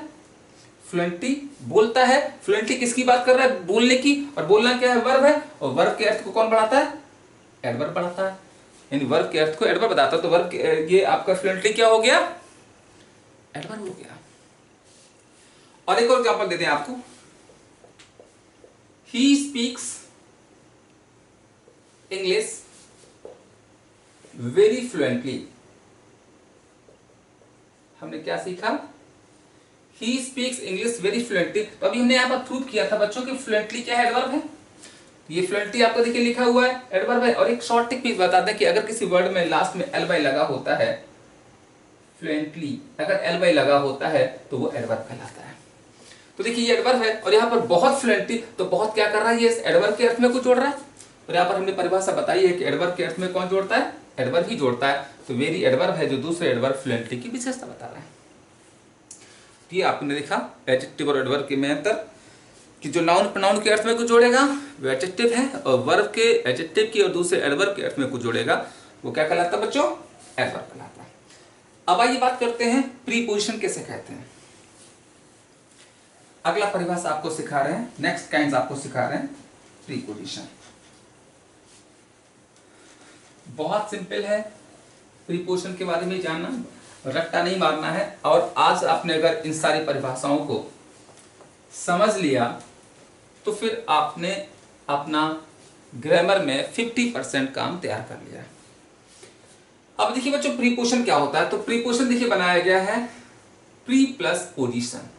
फ्लुएंटली बोलता है। फ्लुएंटली किसकी बात कर रहा है, बोलने की, और बोलना क्या है, वर्ब है, और वर्ब के अर्थ को कौन बढ़ाता है, एडवर्ब बढ़ाता है। यानी वर्ब के अर्थ को एडवर्ब बताता है, तो वर्ब ये आपका फ्लुएंटली क्या हो गया, एडवर्ब हो गया। और एक और एग्जांपल देते हैं आपको, he speaks English very fluently. हमने क्या सीखा, he speaks English very fluently. तो अभी हमने यहां पर प्रूव किया था बच्चों कि फ्लुएंटली क्या है, एडवर्ब है। ये फ्लुएंटली आपको देखिए लिखा हुआ है, एडवर्ब है। और एक शॉर्ट टिक भी बता दें कि अगर किसी वर्ड में लास्ट में एल बाई लगा होता है, फ्लुएंटली अगर एल बाई लगा होता है तो वो एडवर्ब कहलाता है। तो देखिए ये एडवर्ब है और यहाँ पर बहुत फ्लुएंटली, तो बहुत क्या कर रहा है, ये एडवर्ब के अर्थ में कुछ जोड़ रहा है। और यहाँ पर हमने परिभाषा बताई है कि एडवर्ब के अर्थ में कौन जोड़ता है, एडवर्ब ही जोड़ता है। तो वेरी एडवर्ब है जो दूसरे एडवर्ब फ्लुएंटली की विशेषता बता रहा है। ये आपने देखा एडजेक्टिव और एडवर्ब के में अंतर, कि जो नाउन प्रोनाउन के अर्थ में कुछ जोड़ेगा वो एडजेक्टिव है, और वर्ब के एडजेक्टिव की और दूसरे एडवर्ब के अर्थ में कुछ जोड़ेगा वो क्या कहलाता है बच्चों, एडवर्ब कहलाता है। अब आइए बात करते हैं प्रीपोजिशन कैसे कहते हैं। अगला परिभाषा आपको सिखा रहे हैं, नेक्स्ट काइंड्स आपको सिखा रहे हैं प्रीपोजिशन। बहुत सिंपल है प्रीपोजिशन के बारे में जानना, रट्टा नहीं मारना है। और आज आपने अगर इन सारी परिभाषाओं को समझ लिया तो फिर आपने अपना ग्रामर में 50% काम तैयार कर लिया। अब देखिए बच्चों प्रीपोजिशन क्या होता है, तो प्रीपोजिशन देखिए बनाया गया है प्री प्लस पोजीशन।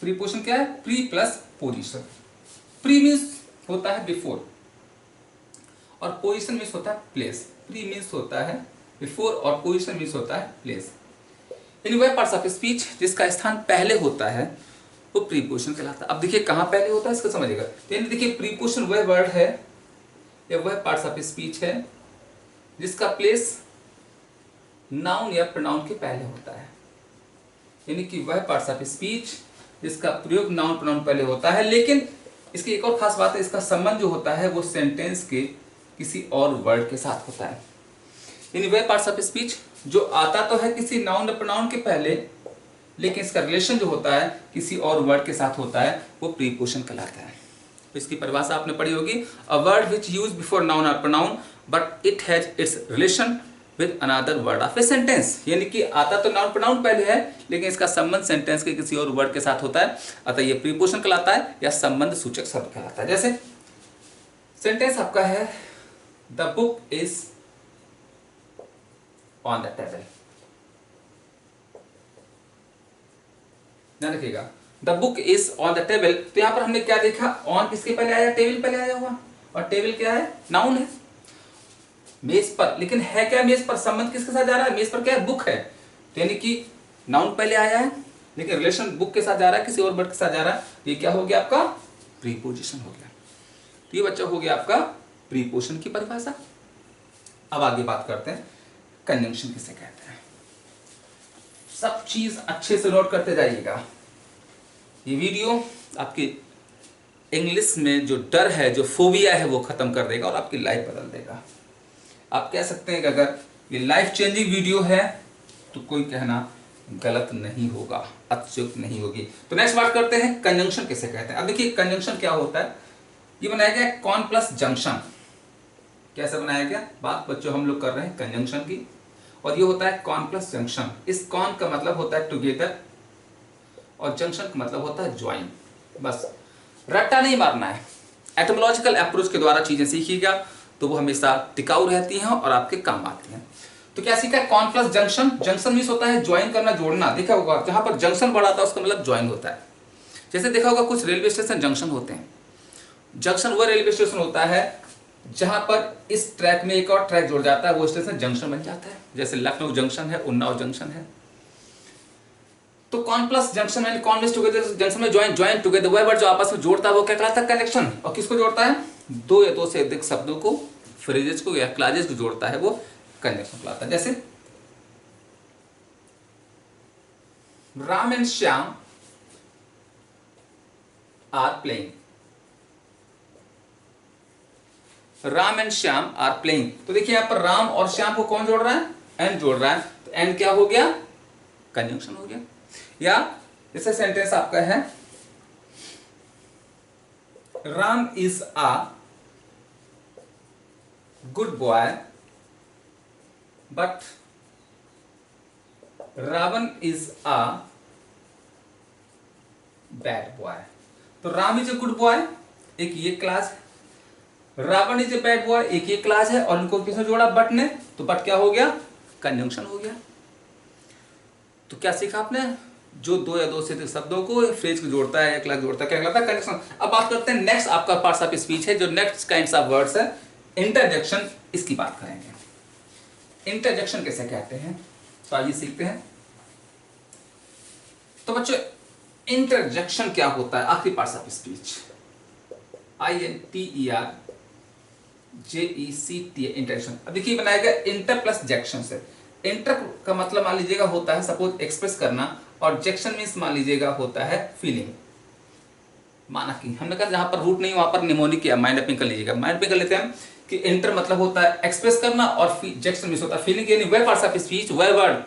प्रीपोजिशन क्या है, pre plus position. Pre means होता है बिफोर और पोजीशन मीन्स होता है प्लेस। प्री मीन्स होता है बिफोर और पोजीशन मीन्स होता है प्लेस। यानी वह पार्ट्स ऑफ स्पीच जिसका स्थान पहले होता है वो प्रीपोजिशन कहलाता है। अब देखिए कहां पहले होता है इसको समझिएगा। यानी देखिए प्रीपोजिशन वह वर्ड है या वह पार्ट्स ऑफ स्पीच है जिसका प्लेस नाउन या प्रोनाउन के पहले होता है। यानी कि वह पार्ट्स ऑफ स्पीच जिसका प्रयोग नाउन प्रोनाउन पहले होता है, लेकिन इसकी एक और खास बात है, इसका संबंध जो होता है वो सेंटेंस के किसी और वर्ड के साथ होता है। यानी वह पार्ट्स ऑफ स्पीच जो आता तो है किसी नाउन या प्रोनाउन के पहले, लेकिन इसका रिलेशन जो होता है किसी और वर्ड के साथ होता है वो प्रीपोजिशन कहलाता है। तो इसकी परिभाषा आपने पढ़ी होगी, a word which use before noun और pronoun but it has its relation with another word of a sentence. यानी कि आता तो नाउन प्रोनाउन पहले है लेकिन इसका संबंध सेंटेंस के किसी और वर्ड के साथ होता है, अतः ये प्रीपोजिशन कहलाता है या संबंध सूचक शब्द कहलाता है। जैसे सेंटेंस आपका है the book is on the table. ध्यान रखिएगा, the book is on the table. तो यहां पर हमने क्या देखा, ऑन किसके पहले आया, टेबल पहले आया हुआ, और टेबल क्या है, नाउन है। मेज पर, लेकिन है क्या मेज पर, संबंध किसके साथ जा रहा है, मेज पर क्या है, बुक है, तो यानी कि नाउन पहले आया है लेकिन रिलेशन बुक के साथ जा रहा है, किसी और वर्ड के साथ जा रहा है, ये क्या हो गया आपका प्रीपोजिशन हो गया। तो ये बच्चा हो गया आपका प्रीपोजिशन की परिभाषा। अब आगे बात करते हैं कंजंक्शन किसे कहते हैं। सब चीज अच्छे से नोट करते जाइएगा, ये वीडियो आपकी इंग्लिश में जो डर है, जो फोबिया है, वो खत्म कर देगा और आपकी लाइफ बदल देगा। आप कह सकते हैं कि अगर ये लाइफ चेंजिंग वीडियो है तो कोई कहना गलत नहीं होगा, अत्युक्त नहीं होगी। तो नेक्स्ट बात करते हैं कंजंक्शन किसे कहते हैं। अब देखिए कंजंक्शन क्या होता है, ये बनाया गया कॉन प्लस जंक्शन। कैसे बनाया गया, बात बच्चों हम लोग कर रहे हैं कंजंक्शन की, और ये होता है कॉन प्लस जंक्शन। इस कॉन का मतलब होता है टुगेदर और जंक्शन का मतलब होता है ज्वाइन। बस रट्टा नहीं मारना है, एटमोलॉजिकल अप्रोच के द्वारा चीजें सीखिएगा तो वो हमेशा टिकाऊ रहती हैं और आपके काम आती हैं। तो क्या सीखा है, con plus junction. Junction means होता है ज्वाइन करना, जोड़ना। देखा होगा जहां पर जंक्शन बड़ा आता है उसका मतलब ज्वाइन होता है। जैसे देखा होगा कुछ रेलवे स्टेशन जंक्शन होते हैं। जंक्शन वह रेलवे स्टेशन होता है जहां पर इस ट्रैक में एक और ट्रैक जुड़ जाता है, वो स्टेशन जंक्शन बन जाता है। जैसे लखनऊ जंक्शन है, उन्नाव जंक्शन है। तो con plus junction and con plus together junction में ज्वाइन टुगेदर, वह वर्ड जो आपस में जोड़ता है वो क्या कहलाता है, कनेक्शन। और किसको जोड़ता है, दो या दो से अधिक शब्दों को, फ्रेजेस को या क्लॉजेस को जोड़ता है, वो कंजंक्शन कहलाता है। जैसे Ram and Shyam are playing, Ram and Shyam are playing. तो देखिए यहां पर राम और श्याम को कौन जोड़ रहा है, एंड जोड़ रहा है, तो एंड क्या हो गया, कंजंक्शन हो गया। या जैसे सेंटेंस आपका है Ram is a good boy but Ravan is a bad boy. तो Ram is a good boy, एक ये क्लास है, Ravan is a bad boy, एक ये क्लास है, और इनको किसने जोड़ा, बट ने। तो बट क्या हो गया, कंजंक्शन हो गया। तो क्या सीखा आपने, जो दो या दो से अधिक शब्दों को फ्रेज को जोड़ता है, एक लाख जोड़ता है, क्या कहलाता है, कंजंक्शन। अब बात करते हैं नेक्स्ट आपका पार्ट्स ऑफ स्पीच है, जो नेक्स्ट काइंड्स ऑफ वर्ड्स है, इंटरजेक्शन, इसकी बात करेंगे। इंटरजेक्शन कैसे कहते हैं, तो आइए सीखते हैं। तो बच्चों इंटरजेक्शन क्या होता है, आखिरी parts of speech, INTERJECT interjection. अब देखिए बनाया गया इंटर प्लस जेक्शन से। इंटर का मतलब मान लीजिएगा होता है सपोज एक्सप्रेस करना, और जेक्शन मीन्स मान लीजिएगा होता है फीलिंग। माना कि हमने कहा जहां पर रूट नहीं वहां पर निमोनिक किया, माइंड मैपिंग कर लीजिएगा। माइंड मैपिंग कर लेते हैं कि इंटर मतलब होता है एक्सप्रेस करना और जेक्शन मीन्स होता है फीलिंग। यानी वह पार्ट्स ऑफ स्पीच, वह वर्ड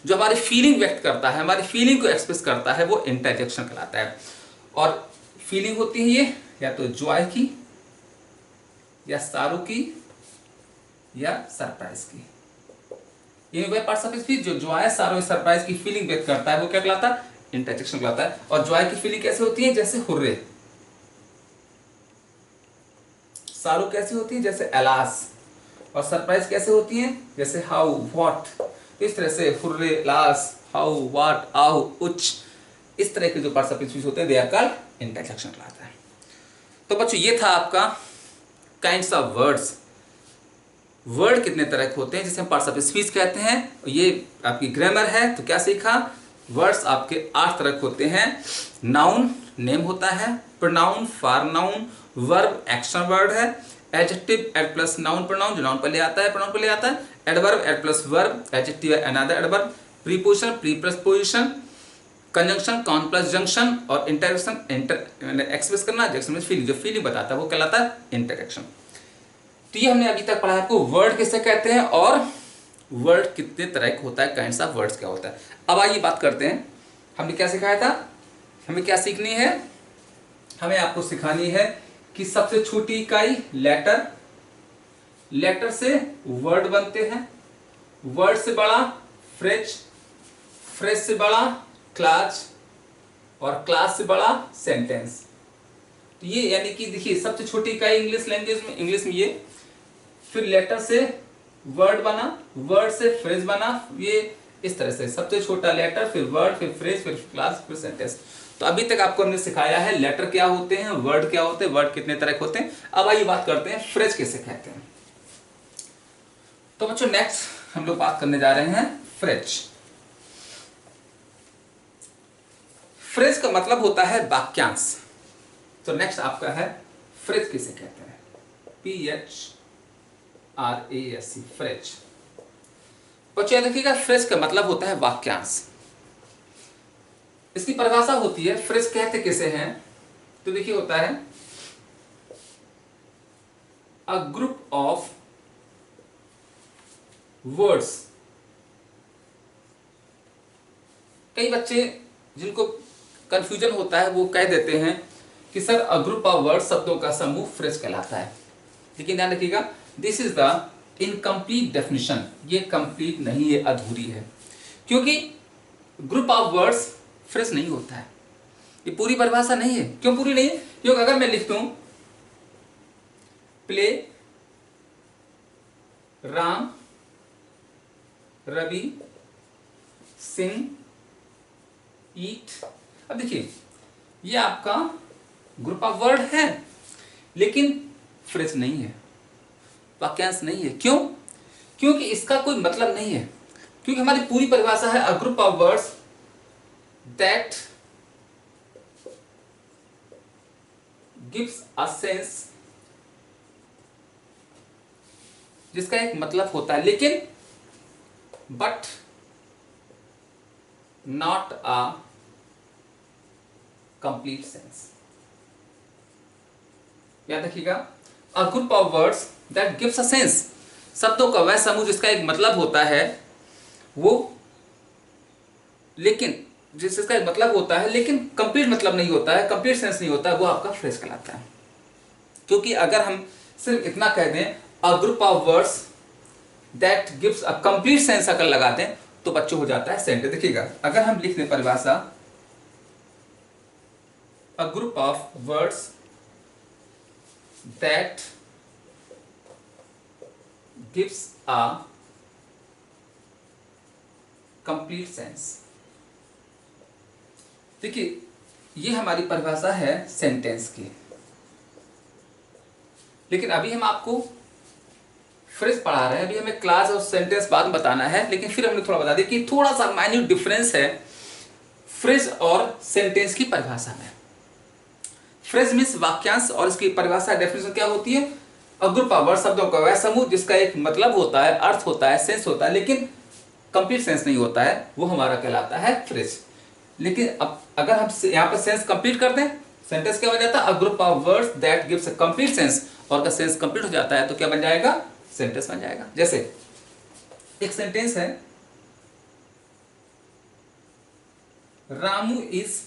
जो हमारी फीलिंग व्यक्त करता है, हमारी फीलिंग को एक्सप्रेस करता है, वो इंटरजेक्शन कहलाता है। और फीलिंग होती है ये या तो जॉय की, या सारू की, या सरप्राइज की। ये वह पार्ट्स ऑफ स्पीच जो जॉय, सारो, सरप्राइज की फीलिंग व्यक्त करता है, वो क्या कहलाता है, इंटरजेक्शन कहलाता है। और जॉय की फीलिंग कैसे होती है, जैसे हुर्रे। सारो कैसी होती है, जैसे एलास। और सरप्राइज कैसे होती है, जैसे हाउ, व्हाट। इस तरह से हुर्रे, एलास, हाउ, व्हाट, आओ, उच्च, इस तरह के जो पार्ट्स ऑफ स्पीच होते हैं, दे आर कॉल्ड इंटरजेक्शन कहलाता है। तो बच्चों ये था आपका काइंड्स ऑफ वर्ड्स। वर्ड कितने तरह के होते हैं जिसे हम पार्ट्स ऑफ स्पीच कहते हैं। ये आपकी ग्रामर है। तो क्या सीखा, वर्ड्स आपके 8 तरह के होते हैं। नाउन नेम होता है, pronoun for noun, verb action word है, adjective ad plus noun pronoun जो नाउन पहले आता है, प्रोनाउन पहले आता है, adverb ad plus verb, adjective another adverb, preposition pre plus position, conjunction con plus junction, और इंटरजेक्शन एक्सप्रेस करना, जेक्शन में फीलिंग, जो फीलिंग बताता है वो कहलाता है इंटरजेक्शन। तो ये हमने अभी तक पढ़ा आपको वर्ड किसे कहते हैं और वर्ड कितने तरह का होता है, काइंड्स ऑफ वर्ड्स क्या होता है। अब आइए बात करते हैं हमने क्या सिखाया था, हमें क्या सीखनी है, हमें आपको सिखानी है कि सबसे छोटी इकाई लेटर, लेटर से वर्ड बनते हैं, वर्ड से बड़ा फ्रेज, फ्रेज से बड़ा क्लास, और क्लास से बड़ा सेंटेंस। तो ये यानी कि देखिए सबसे छोटी इकाई इंग्लिश लैंग्वेज में, इंग्लिश में ये, फिर लेटर से वर्ड बना, वर्ड से फ्रेज बना, ये इस तरह से सबसे छोटा लेटर, फिर वर्ड, फिर फ्रेज, फिर क्लास, फिर सेंटेंस। तो अभी तक आपको हमने सिखाया है लेटर क्या होते हैं, वर्ड क्या होते हैं, वर्ड कितने तरह के होते हैं। अब आइए बात करते हैं फ्रेज किसे कहते हैं। तो बच्चों नेक्स्ट हम लोग बात करने जा रहे हैं फ्रेज। फ्रेज का मतलब होता है वाक्यांश। तो नेक्स्ट आपका है फ्रेज किसे कहते हैं, PHRASE, फ्रेज। बच्चों देखिएगा, फ्रेज का मतलब होता है वाक्यांश। इसकी परिभाषा होती है, फ्रेज कहते किसे हैं, तो देखिए होता है अ ग्रुप ऑफ वर्ड्स। कई बच्चे जिनको कंफ्यूजन होता है वो कह देते हैं कि sir a group of word, शब्दों का समूह फ्रेज कहलाता है। लेकिन ध्यान रखिएगा, this is the incomplete definition. ये कंप्लीट नहीं है, अधूरी है, क्योंकि ग्रुप ऑफ वर्ड्स फ्रेज नहीं होता है। ये पूरी परिभाषा नहीं है। क्यों पूरी नहीं है? क्योंकि अगर मैं लिख दूं प्ले, राम, रवि, सिंह, ईट, अब देखिए ये आपका ग्रुप ऑफ वर्ड है, लेकिन फ्रेज नहीं है, वाक्यांश नहीं है। क्यों? क्योंकि इसका कोई मतलब नहीं है। क्योंकि हमारी पूरी परिभाषा है a group of words that gives a sense, जिसका एक मतलब होता है, लेकिन but not a complete sense. याद रखिएगा, a group of words that gives a sense, शब्दों का वह समूह जिसका एक मतलब होता है, वो लेकिन जिसका एक मतलब होता है लेकिन कंप्लीट मतलब नहीं होता है, कंप्लीट सेंस नहीं होता है, वो आपका फ्रेज कहलाता है। क्योंकि अगर हम सिर्फ इतना कह दें a group of words that gives a complete sense अगर लगा दें तो बच्चों हो जाता है सेंटेंस। देखिएगा, अगर हम लिख दें परिभाषा a group of words that gives a complete sense, देखिए ये हमारी परिभाषा है सेंटेंस की। लेकिन अभी हम आपको फ्रेज पढ़ा रहे हैं, अभी हमें क्लास और सेंटेंस बाद में बताना है, लेकिन फिर हमने थोड़ा बता दिया कि थोड़ा सा माइन्यूट डिफरेंस है फ्रेज और सेंटेंस की परिभाषा में। फ्रेज मीन्स वाक्यांश, और इसकी परिभाषा डेफिनेशन क्या होती है, अ ग्रुप ऑफ वर्ड, शब्दों का वह समूह जिसका एक मतलब होता है, अर्थ होता है, सेंस होता है, लेकिन कंप्लीट सेंस नहीं होता है, वो हमारा कहलाता है फ्रेज। लेकिन अब अगर हम यहाँ पर सेंस कंप्लीट कर दें, सेंटेंस क्या हो जाता है, a group of words that gives a complete sense, और का सेंस कंप्लीट हो जाता है तो क्या बन जाएगा, सेंटेंस बन जाएगा। जैसे एक सेंटेंस है, Ramu is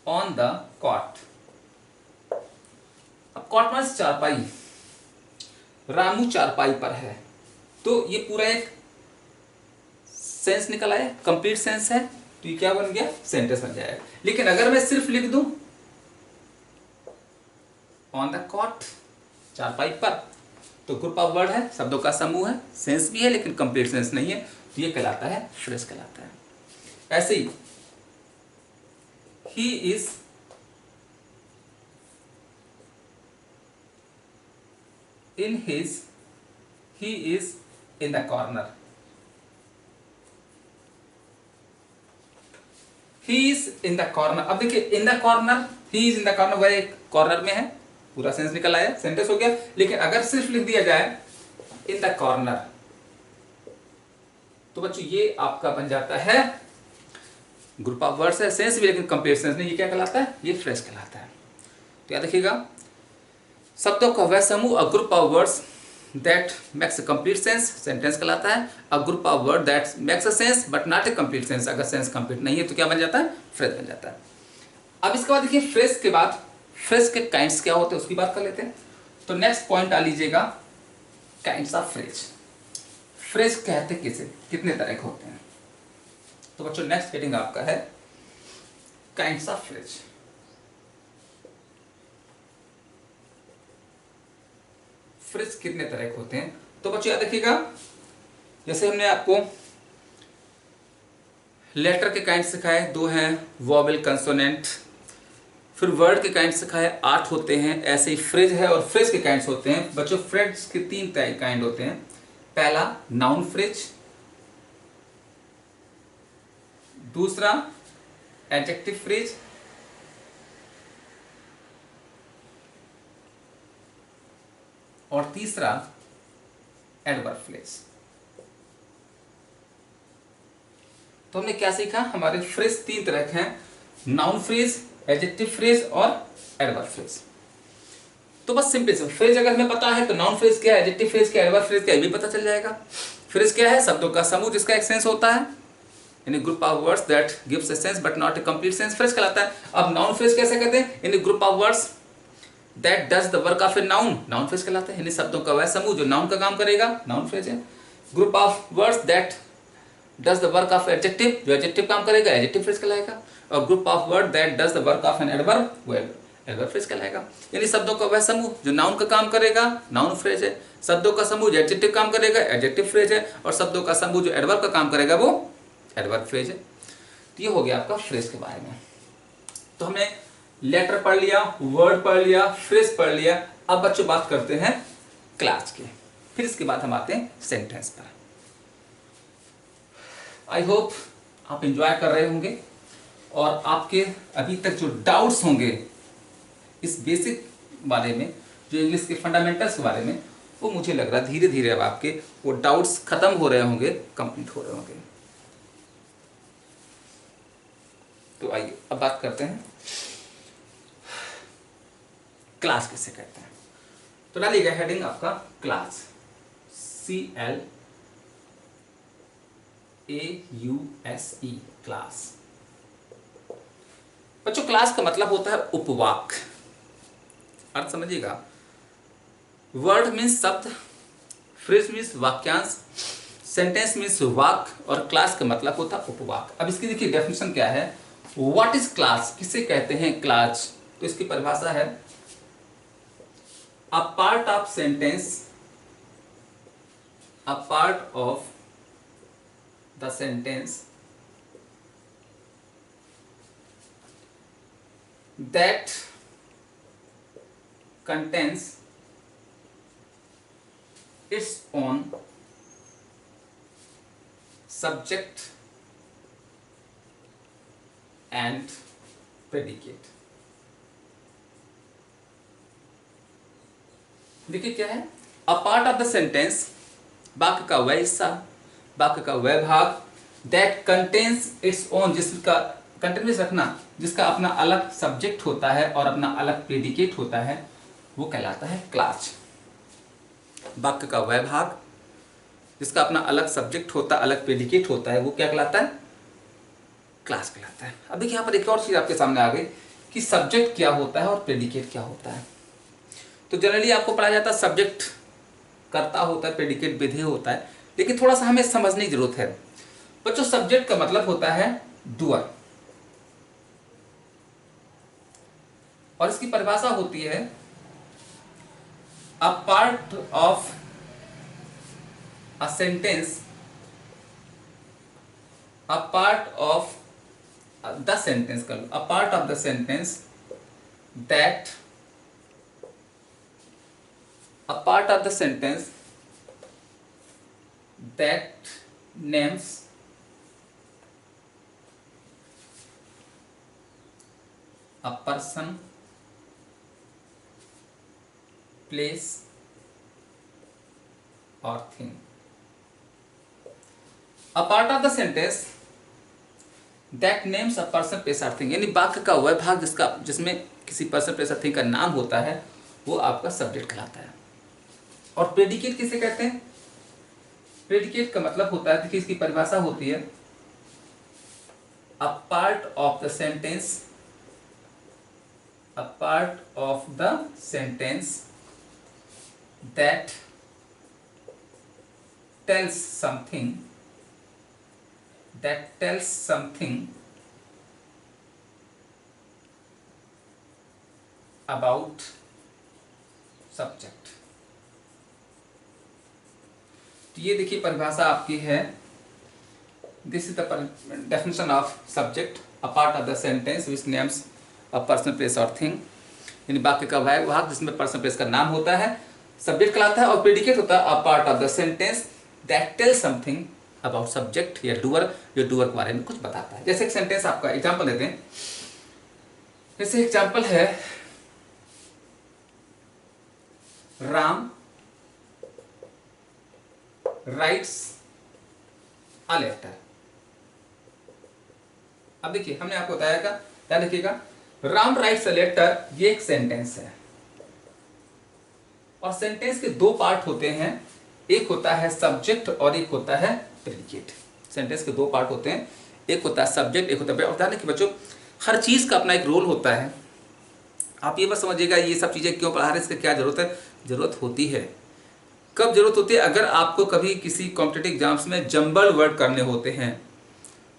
on the cot. अब कॉट मींस चारपाई, रामू चारपाई पर है, तो ये पूरा एक सेंस निकल आया, कंप्लीट सेंस है, तो ये क्या बन गया, सेंटेंस बन जाएगा। लेकिन अगर मैं सिर्फ लिख दूं ऑन द कॉट, चारपाई पर, तो ग्रुप ऑफ वर्ड है, शब्दों का समूह है, सेंस भी है लेकिन कंप्लीट सेंस नहीं है, तो ये कहलाता है फ्रेज कहलाता है। ऐसे he is in his, he is in the corner, he is in the corner. अब देखिए in the corner, he is in the corner, वह एक कॉर्नर में है, पूरा सेंस निकल आया, सेंटेंस हो गया। लेकिन अगर सिर्फ लिख दिया जाए इन द कॉर्नर, तो बच्चों ये आपका बन जाता है ग्रुप ऑफ वर्ड्स है, सेंस भी लेकिन कंप्लीट सेंस नहीं, ये क्या कहलाता है, ये फ्रेज कहलाता है। तो याद रखिएगा, शब्दों का वह समूह, a group of words that makes a complete sense, sentence कहलाता है। A group of word that makes a sense but not a complete sense, अगर सेंस कंप्लीट नहीं है तो क्या बन जाता है, फ्रेज बन जाता है। अब इसके बाद देखिए, फ्रेज के बाद फ्रेज के काइंड्स क्या होते हैं उसकी बात कर लेते हैं। तो नेक्स्ट पॉइंट आ लीजिएगा, काइंड्स ऑफ फ्रेज। फ्रेज कहते किसे, कितने तरह के होते हैं। तो बच्चों नेक्स्ट हेडिंग आपका है काइंड्स ऑफ फ्रेज। फ्रेज कितने तरह के होते हैं, तो बच्चों याद रखिएगा, जैसे हमने आपको लेटर के काइंड सिखाए, दो हैं, वोवेल, कंसोनेंट, फिर वर्ड के काइंड सिखाए, 8 होते हैं। ऐसे ही फ्रेज है और फ्रेज के काइंड्स होते हैं बच्चों। फ्रेज के 3 काइंड होते हैं। पहला नाउन फ्रेज, दूसरा एडजेक्टिव फ्रेज, और तीसरा एडवर्ब फ्रेज। तो हमने क्या सीखा? हमारे फ्रेज 3 तरह के हैं, नाउन फ्रेज, एडजेक्टिव फ्रेज और एडवर्ब फ्रेज। तो बस सिंपल से फ्रेज अगर हमें पता है तो नाउन फ्रेज क्या है, एडजेक्टिव फ्रेज क्या है, एडवर्ब फ्रेज क्या है, ये भी पता चल जाएगा। फ्रेज क्या है? शब्दों का समूह जिसका एक सेंस होता है, इन group of words that gives a sense but not a complete sense, phrase कहलाता है। अब नाउन फ्रेज कैसे कहते हैं? इन group of words that does the work of a noun, noun phrase कहलाता है। यानी शब्दों का वह समूह जो नाउन का काम करेगा, नाउन फ्रेज है। Group of words that does the work of adjective, जो एडजेक्टिव काम करेगा, एडजेक्टिव फ्रेज कहलाएगा। और group of word that does the work of an adverb, वो एडवर्ब फ्रेज कहलाएगा। यानी शब्दों का वह समूह जो नाउन का काम करेगा, नाउन फ्रेज है। शब्दों का समूह जो एडजेक्टिव काम करेगा, एडजेक्टिव फ्रेज है। और शब्दों का समूह जो एडवर्ब का काम करेगा, वो एडवर्ब फ्रेज है। तो ये हो गया आपका फ्रेज के बारे में। तो हमने लेटर पढ़ लिया, वर्ड पढ़ लिया, फ्रेज पढ़ लिया। अब बच्चों बात करते हैं क्लास के, फिर इसके बाद हम आते हैं सेंटेंस पर। आई होप आप एंजॉय कर रहे होंगे और आपके अभी तक जो डाउट्स होंगे इस बेसिक बारे में, जो इंग्लिश के फंडामेंटल्स के बारे में, वो मुझे लग रहा है धीरे धीरे अब आपके वो डाउट्स खत्म हो रहे होंगे, कंप्लीट हो रहे होंगे। तो आइए अब बात करते हैं क्लास किसे कहते हैं। तो डालिएगा हेडिंग आपका क्लास, CLAUSE, क्लास। बच्चों क्लास का मतलब होता है उपवाक। अर्थ समझिएगा, वर्ड मीन्स शब्द, फ्रेज मीन्स वाक्यांश, सेंटेंस मीन्स वाक्य, और क्लास का मतलब होता है उपवाक। अब इसकी देखिए डेफिनेशन क्या है, व्हाट इज क्लास, किसे कहते हैं क्लास। तो इसकी परिभाषा है a part of sentence, a part of the sentence that contains its own subject and predicate। देखिए क्या है, a part of the sentence, वाक्य का वह हिस्सा, वाक्य का वह भाग, दैट कंटेन्स इट्स ओन, जिसका कंटेंट रखना, जिसका अपना अलग सब्जेक्ट होता है और अपना अलग प्रेडिकेट होता है, वो कहलाता है क्लास। वाक्य का वह भाग जिसका अपना अलग सब्जेक्ट होता है, अलग प्रेडिकेट होता है, वो क्या कहलाता है? क्लास कहलाता है। अब देखिए यहाँ पर एक और चीज आपके सामने आ गई कि सब्जेक्ट क्या होता है और प्रेडिकेट क्या होता है। तो जनरली आपको पढ़ाया जाता है सब्जेक्ट कर्ता होता है, प्रेडिकेट विधेय होता है, लेकिन थोड़ा सा हमें समझने की जरूरत है। बच्चों सब्जेक्ट का मतलब होता है डूअर, और इसकी परिभाषा होती है a part of a sentence, a part of the sentence, कर लो a part of the sentence that, a part of the sentence that names a person, place or thing। A part of the sentence that names a person, place or thing, यानी वाक्य का वह भाग जिसमें किसी person, place और thing का नाम होता है, वो आपका सब्जेक्ट कहलाता है। और प्रेडिकेट किसे कहते हैं? प्रेडिकेट का मतलब होता है, देखिए इसकी परिभाषा होती है a part of the sentence, a part of the sentence that tells something, about subject। तो ये देखिए परिभाषा आपकी है, this is the definition of subject, a part of the sentence which names a person place और thing, यानी वाक्य का वह भाग जिसमें पर्सन प्लेस का नाम होता है, सब्जेक्ट कहलाता है, और प्रेडिकेट होता है a part of the sentence that tell something about subject या डूअर, जो डूअर के बारे में कुछ बताता है। जैसे एक सेंटेंस आपका एग्जाम्पल देते हैं, जैसे एग्जाम्पल है राम राइट्स अ लेटर। अब देखिए हमने आपको बताया क्या लिखिएगा, राम राइट्स अ लेटर, ये एक सेंटेंस है और सेंटेंस के दो पार्ट होते हैं, एक होता है सब्जेक्ट और एक होता है प्रेडिकेट। सेंटेंस के दो पार्ट होते हैं, एक होता है सब्जेक्ट, एक होता है, और कि बच्चों हर चीज का अपना एक रोल होता है। आप ये बस समझिएगा ये सब चीजें क्यों पढ़ा रहे हैं, इसका क्या जरूरत है, जरूरत होती है। कब जरूरत होती है, अगर आपको कभी किसी कॉम्पिटिटिव एग्जाम्स में जंबल वर्ड करने होते हैं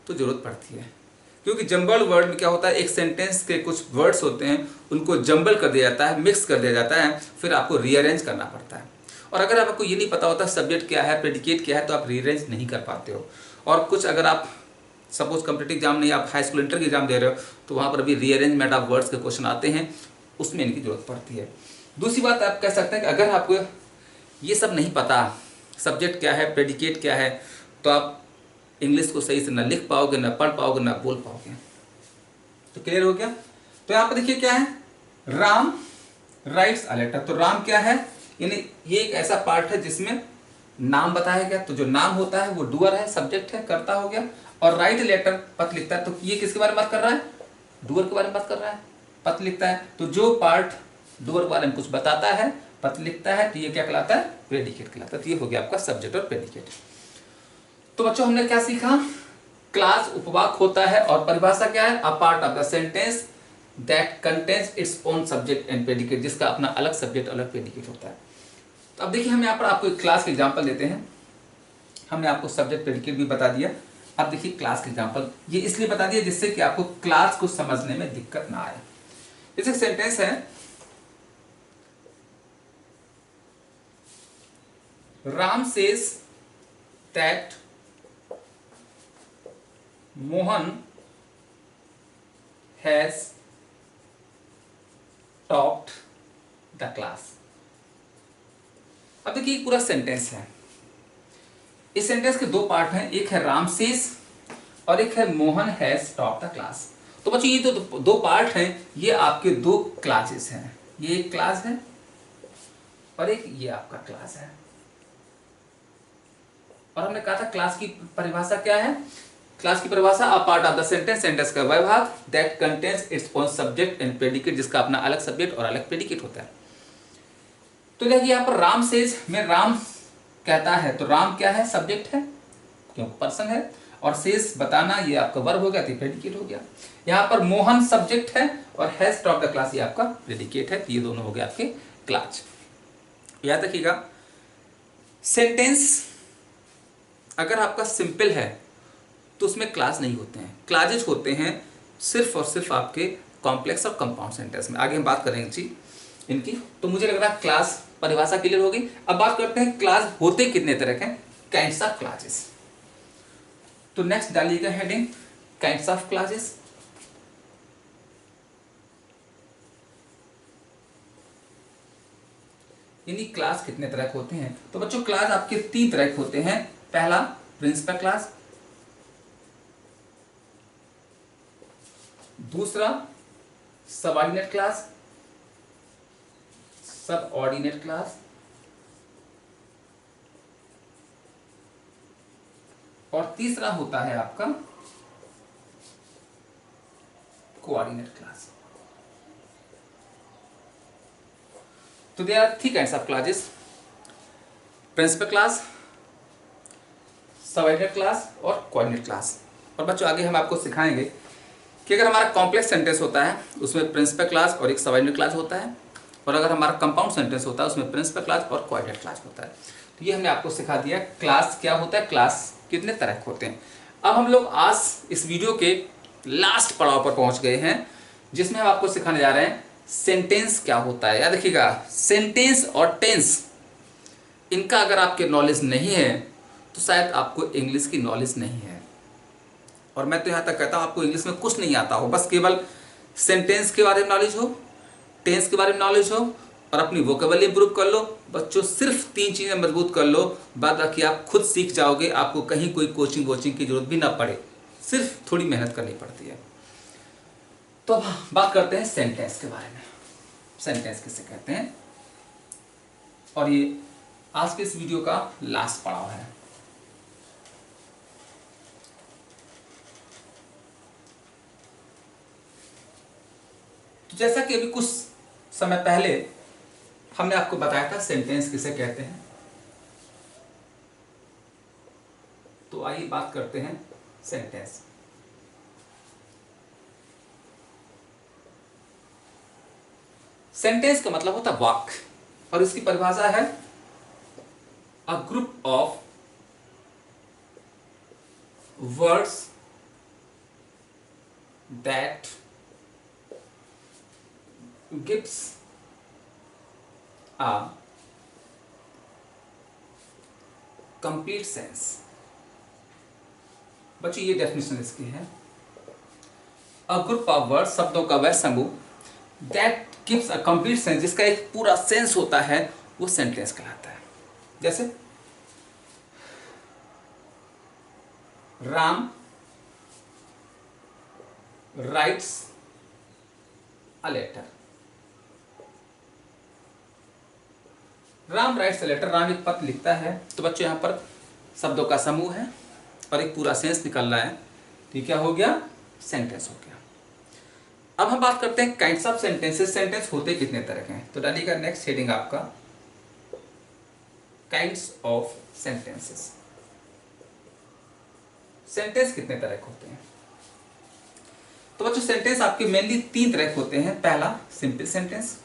तो जरूरत पड़ती है, क्योंकि जंबल वर्ड में क्या होता है, एक सेंटेंस के कुछ वर्ड्स होते हैं उनको जंबल कर दिया जाता है, मिक्स कर दिया जाता है, फिर आपको रीअरेंज करना पड़ता है। और अगर आपको ये नहीं पता होता सब्जेक्ट क्या है, प्रेडिकेट क्या है, तो आप रीअरेंज नहीं कर पाते हो। और कुछ अगर आप सपोज कॉम्पिटिटिव एग्जाम नहीं, आप हाई स्कूल इंटर के एग्जाम दे रहे हो, तो वहाँ पर भी रीअरेंजमेंट ऑफ वर्ड्स के क्वेश्चन आते हैं, उसमें इनकी जरूरत पड़ती है। दूसरी बात आप कह सकते हैं कि अगर आपको ये सब नहीं पता, सब्जेक्ट क्या है, प्रेडिकेट क्या है, तो आप इंग्लिश को सही से ना लिख पाओगे, ना पढ़ पाओगे, ना बोल पाओगे। तो क्लियर हो गया। तो यहाँ पर देखिए क्या है, राम राइट्स अ लेटर। तो राम क्या है, यानी ये एक ऐसा पार्ट है जिसमें नाम बताया गया, तो जो नाम होता है वो डूअर है, सब्जेक्ट है, कर्ता हो गया। और राइट लेटर पत्र लिखता है, तो ये किसके बारे में बात कर रहा है, डूअर के बारे में बात कर रहा है, पत्र लिखता है। तो जो पार्ट डूअर के बारे में कुछ बताता है, पत्र लिखता है, तो ये क्या कहलाता है, प्रेडिकेट कहलाता है। तो ये हो गया आपका सब्जेक्ट और प्रेडिकेट। तो बच्चों हमने क्या सीखा, क्लास उपवाक होता है और परिभाषा क्या है, a part of the sentence that contains its own subject and predicate, जिसका अपना अलग सब्जेक्ट अलग प्रेडिकेट होता है। तो अब देखिए हम यहाँ पर आपको एक क्लास के एग्जांपल देते हैं। हमने आपको सब्जेक्ट प्रेडिकेट भी बता दिया, अब देखिए क्लास के एग्जांपल। ये इसलिए बता दिया जिससे कि आपको क्लास को समझने में दिक्कत ना आए। जैसे सेंटेंस है, Ram says that Mohan has topped the class. अब देखिए पूरा सेंटेंस है, इस सेंटेंस के दो पार्ट हैं, एक है राम सेज और एक है Mohan has topped the class. तो बच्चों ये तो दो पार्ट हैं, ये आपके दो क्लासेस हैं, ये एक क्लास है और एक ये आपका क्लास है। और हमने कहा था क्लास की परिभाषा क्या है, क्लास की परिभाषा अ part of the sentence, sentence का वह भाग that contains its own subject and predicate, जिसका अपना अलग सब्जेक्ट और अलग प्रेडिकेट होता है। तो देखिए यहाँ पर राम सेज में राम कहता है, तो राम क्या है, सब्जेक्ट है क्योंकि पर्सन है, और सेज बताना ये आपका वर्ब हो गया, तो प्रेडिकेट हो गया। यहाँ पर मोहन सब्जेक्ट है और हैज टॉप्ड द क्लास ये आपका प्रेडिकेट है, तो ये दोनों हो गए आपके क्लास। याद रखिएगा सेंटेंस अगर आपका सिंपल है तो उसमें क्लास नहीं होते हैं, क्लासेज होते हैं सिर्फ और सिर्फ आपके कॉम्प्लेक्स और कंपाउंड सेंटेंस में। आगे हम बात करेंगे जी इनकी। तो मुझे लग रहा है क्लास परिभाषा क्लियर होगी। अब बात करते हैं क्लास होते कितने तरह के, काइंड्स ऑफ क्लासेस। तो नेक्स्ट डालिएगा हेडिंग काइंड्स ऑफ क्लासेस। यानी क्लास कितने तरह के होते हैं। तो बच्चों क्लास आपके तीन तरह के होते हैं। पहला प्रिंसिपल क्लास, दूसरा सबऑर्डिनेट क्लास, सबऑर्डिनेट क्लास, और तीसरा होता है आपका कोऑर्डिनेट क्लास। तो there are three kinds of classes, principal class, subordinate class और कोऑर्डिनेट क्लास। और बच्चों आगे हम आपको सिखाएंगे कि अगर हमारा कॉम्प्लेक्स सेंटेंस होता है उसमें प्रिंसिपल क्लास और एक सबऑर्डिनेट क्लास होता है, और अगर हमारा कंपाउंड सेंटेंस होता है उसमें प्रिंसिपल क्लास और कोऑर्डिनेट क्लास होता है। तो ये हमने आपको सिखा दिया क्लास क्या होता है, क्लास कितने तरह के होते हैं। अब हम लोग आज इस वीडियो के लास्ट पड़ाव पर पहुंच गए हैं, जिसमें हम आपको सिखाने जा रहे हैं सेंटेंस क्या होता है। याद रखिएगा सेंटेंस और टेंस इनका अगर आपके नॉलेज नहीं है तो शायद आपको इंग्लिश की नॉलेज नहीं है। और मैं तो यहाँ तक कहता हूँ आपको इंग्लिश में कुछ नहीं आता हो, बस केवल सेंटेंस के बारे में नॉलेज हो, टेंस के बारे में नॉलेज हो और अपनी वोकेबलरी इंप्रूव कर लो। बच्चों सिर्फ 3 चीज़ें मजबूत कर लो, बाद बाकी आप खुद सीख जाओगे, आपको कहीं कोई कोचिंग वोचिंग की जरूरत भी ना पड़े, सिर्फ थोड़ी मेहनत करनी पड़ती है। तो अब बात करते हैं सेंटेंस के बारे में। सेंटेंस किसे कहते हैं, और ये आज के इस वीडियो का लास्ट पड़ाव है। तो जैसा कि अभी कुछ समय पहले हमने आपको बताया था सेंटेंस किसे कहते हैं, तो आइए बात करते हैं सेंटेंस। सेंटेंस का मतलब होता है वाक्य, और इसकी परिभाषा है a group of words that gives a complete sense. बच्चों ये डेफिनेशन इसकी है, अ ग्रुप ऑफ वर्ड, शब्दों का वह समूह, that gives a complete sense, जिसका एक पूरा सेंस होता है, वो सेंटेंस कहलाता है। जैसे Ram writes a letter. Ram writes a letter, Ram एक पत्र लिखता है। तो बच्चों यहाँ पर शब्दों का समूह है और एक पूरा सेंस निकल रहा है, तो ये क्या हो गया, सेंटेंस हो गया। अब हम बात करते हैं काइंड्स ऑफ सेंटेंसेस, सेंटेंस होते कितने तरह के हैं। तो डालिएगा नेक्स्ट हेडिंग आपका काइंड्स ऑफ सेंटेंसेस। सेंटेंस कितने तरह के होते हैं, तो बच्चों सेंटेंस आपके मेनली 3 तरह के होते हैं। पहला सिंपल सेंटेंस,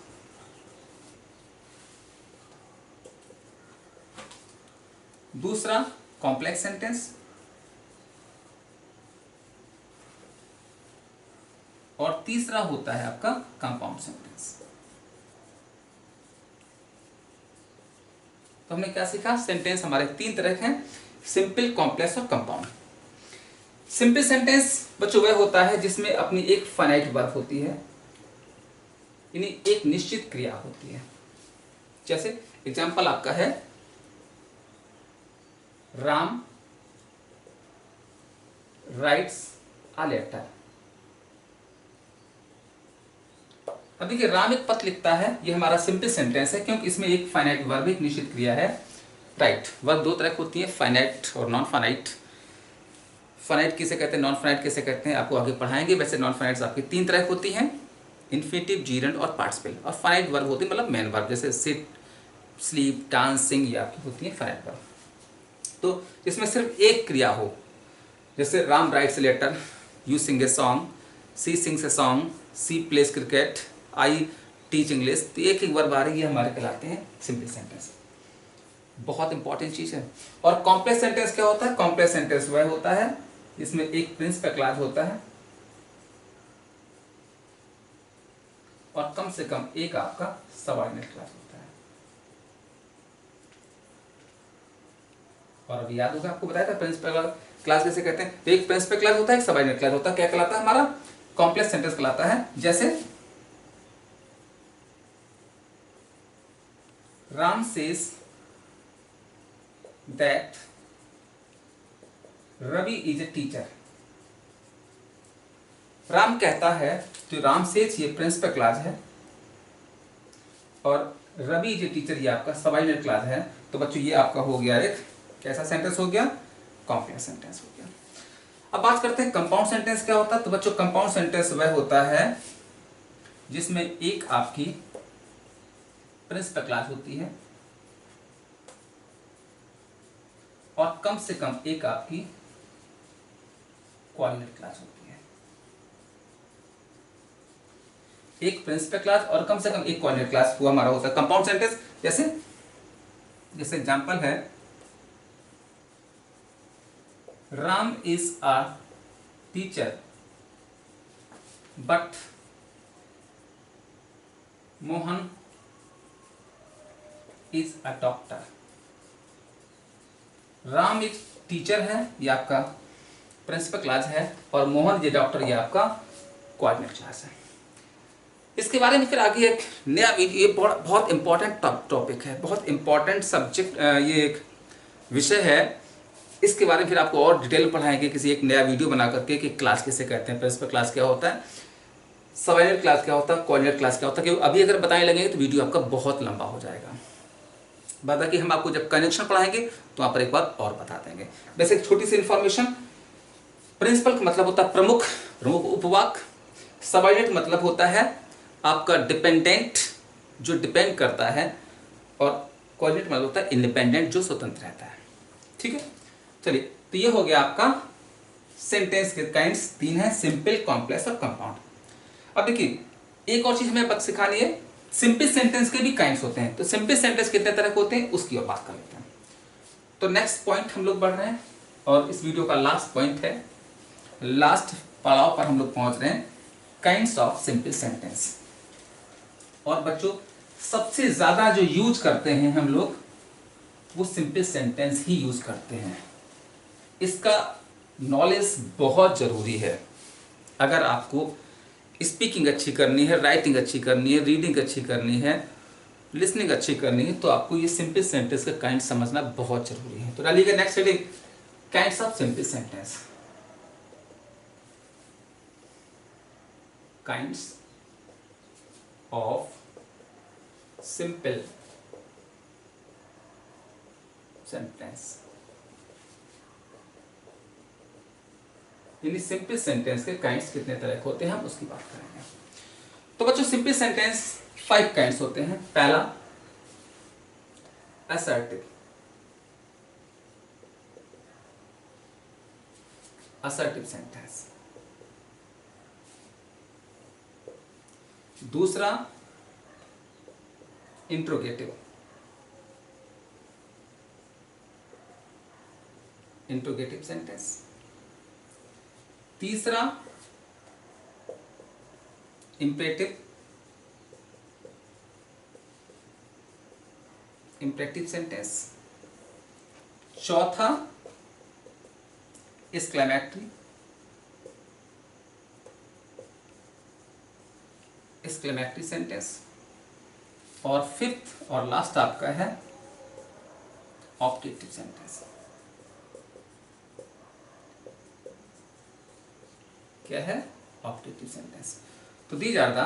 दूसरा कॉम्प्लेक्स सेंटेंस, और तीसरा होता है आपका कंपाउंड सेंटेंस। तो हमने क्या सीखा, सेंटेंस हमारे 3 तरह के हैं, सिंपल, कॉम्प्लेक्स और कंपाउंड। सिंपल सेंटेंस बच्चों वह होता है जिसमें अपनी एक फाइनाइट वर्ब होती है, यानी एक निश्चित क्रिया होती है। जैसे एग्जांपल आपका है राम राइट्स अ लेटर। अब देखिए राम एक पत्र लिखता है, ये हमारा सिंपल सेंटेंस है, क्योंकि इसमें एक फाइनाइट वर्ब, एक निश्चित क्रिया है। राइट वर्ब 2 तरह की होती है, फाइनाइट और नॉन फाइनाइट। फाइनाइट किसे कहते हैं, नॉन फाइनाइट किसे कहते हैं, आपको आगे पढ़ाएंगे। वैसे नॉन फाइनाइट आपकी 3 तरह की होती हैं, इन्फिनिटिव, जीरेंड और पार्टिसिपल। और फाइनाइट वर्ब होती है मतलब मेन वर्ब, जैसे सिट, स्लीप, डांस, सिंग, ये आपकी होती है फाइनाइट वर्ब। तो इसमें सिर्फ एक क्रिया हो, जैसे Ram writes a letter, you sing a song, she sings a song, she plays cricket, I teach English, तो एक ही वर्ब आ रही है, हमारे कहलाते हैं सिंपल सेंटेंस। बहुत इंपॉर्टेंट चीज है। और कॉम्प्लेक्स सेंटेंस क्या होता है, कॉम्प्लेक्स सेंटेंस वह होता है इसमें एक प्रिंसिपल क्लॉज होता है और कम से कम एक आपका सबऑर्डिनेट क्लॉज होता है। और अभी याद होगा, आपको बताया था प्रिंसिपल क्लॉज कैसे कहते हैं। तो एक प्रिंसिपल क्लॉज होता है, एक सबऑर्डिनेट क्लॉज होता है, क्या कहलाता है हमारा, कॉम्प्लेक्स सेंटेंस कहलाता है। जैसे Ram says that Ravi is a teacher. Ram कहता है, तो राम सेज ये प्रिंसिपल क्लॉज है और रवि इज ए टीचर ये आपका सबऑर्डिनेट क्लॉज है। तो बच्चों ये आपका हो गया एक कैसा सेंटेंस हो गया, कॉम्प्लेक्स सेंटेंस हो गया। अब बात करते हैं कंपाउंड सेंटेंस क्या होता है। तो बच्चों कंपाउंड सेंटेंस वह होता है जिसमें एक आपकी प्रिंसिपल क्लॉज होती है और कम से कम एक आपकी कोऑर्डिनेट क्लॉज होती है। एक प्रिंसिपल क्लॉज और कम से कम एक कोऑर्डिनेट क्लॉज हुआ हमारा होता है कंपाउंड सेंटेंस। जैसे एग्जांपल है Ram is a teacher but Mohan is a doctor. Ram एक टीचर है, ये आपका प्रिंसिपल क्लॉज है, और मोहन ये डॉक्टर, ये आपका कोऑर्डिनेट क्लॉज है। इसके बारे में फिर आगे एक नया वीडियो, ये बहुत इंपॉर्टेंट टॉपिक है, बहुत इंपॉर्टेंट सब्जेक्ट, ये एक विषय है। इसके बारे में फिर आपको और डिटेल पढ़ाएंगे किसी एक नया वीडियो बना करके कि क्लास किसे कहते हैं, प्रिंसिपल क्लास क्या होता है, सबऑर्डिनेट क्लास क्या होता है, कोऑर्डिनेट क्लास क्या होता है। क्योंकि अभी अगर बताने लगेंगे तो वीडियो आपका बहुत लंबा हो जाएगा। बाकी हम आपको जब कनेक्शन पढ़ाएंगे तो वहाँ पर एक बार और बता देंगे। वैसे एक छोटी सी इन्फॉर्मेशन, प्रिंसिपल का मतलब होता है प्रमुख, प्रमुख उपवाक। सबऑर्डिनेट मतलब होता है आपका डिपेंडेंट, जो डिपेंड करता है, और कोऑर्डिनेट मतलब होता है इंडिपेंडेंट, जो स्वतंत्र रहता है। ठीक है, चलिए, तो ये हो गया आपका सेंटेंस के काइंड्स 3 हैं, सिंपल, कॉम्प्लेक्स और कंपाउंड। अब देखिए एक और चीज हमें अब सिखानी है, सिंपल सेंटेंस के भी काइंड्स होते हैं। तो सिंपल सेंटेंस कितने तरह के होते हैं उसकी और बात कर लेते हैं। तो नेक्स्ट पॉइंट हम लोग बढ़ रहे हैं और इस वीडियो का लास्ट पॉइंट है, लास्ट पड़ाव पर हम लोग पहुंच रहे हैं, काइंड्स ऑफ सिंपल सेंटेंस। और बच्चों सबसे ज्यादा जो यूज करते हैं हम लोग वो सिंपल सेंटेंस ही यूज करते हैं। इसका नॉलेज बहुत जरूरी है। अगर आपको स्पीकिंग अच्छी करनी है, राइटिंग अच्छी करनी है, रीडिंग अच्छी करनी है, लिसनिंग अच्छी करनी है, तो आपको ये सिंपल सेंटेंस का काइंड समझना बहुत जरूरी है। तो डालिएगा next heading, kinds of simple sentence. Kinds of simple sentence, यानी सिंपल सेंटेंस के काइंड्स कितने तरह के होते हैं हम उसकी बात करेंगे। तो बच्चों सिंपल सेंटेंस 5 काइंड्स होते हैं। पहला असर्टिव, असर्टिव सेंटेंस। दूसरा इंट्रोगेटिव, इंट्रोगेटिव सेंटेंस। तीसरा इंपरेटिव, इंपरेटिव सेंटेंस। चौथा एक्सक्लेमेटरी, एक्सक्लेमेटरी सेंटेंस। और फिफ्थ और लास्ट आपका है ऑप्टेटिव सेंटेंस। क्या है? Optative sentence. तो these are the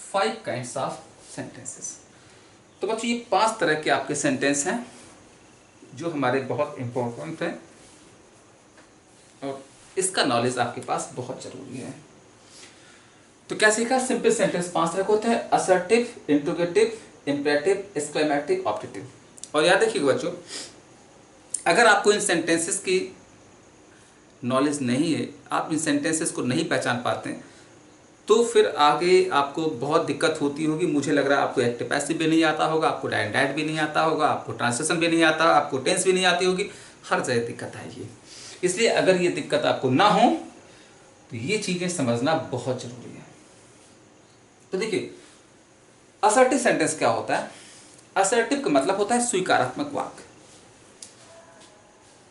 5 kinds of sentences. तो बच्चों ये 5 तरह के आपके सेंटेंस हैं जो हमारे बहुत इंपॉर्टेंट हैं और इसका नॉलेज आपके पास बहुत जरूरी है। तो क्या सीखा? सिंपल सेंटेंस 5 तरह के होते हैं, assertive, interrogative, imperative, exclamative, optative. और याद रखिएगा बच्चों, अगर आपको इन सेंटेंसेस की नॉलेज नहीं है, आप इन सेंटेंसेस को नहीं पहचान पाते हैं, तो फिर आगे आपको बहुत दिक्कत होती होगी। मुझे लग रहा है आपको एक्टिव पैसिव भी नहीं आता होगा, आपको डायरेक्ट भी नहीं आता होगा, आपको ट्रांसलेशन भी नहीं आता, आपको टेंस भी नहीं आती होगी, हर जगह दिक्कत आएगी। इसलिए अगर ये दिक्कत आपको ना हो तो ये चीज़ें समझना बहुत जरूरी है। तो देखिए असर्टिव सेंटेंस क्या होता है? असर्टिव का मतलब होता है स्वीकारात्मक वाक्य,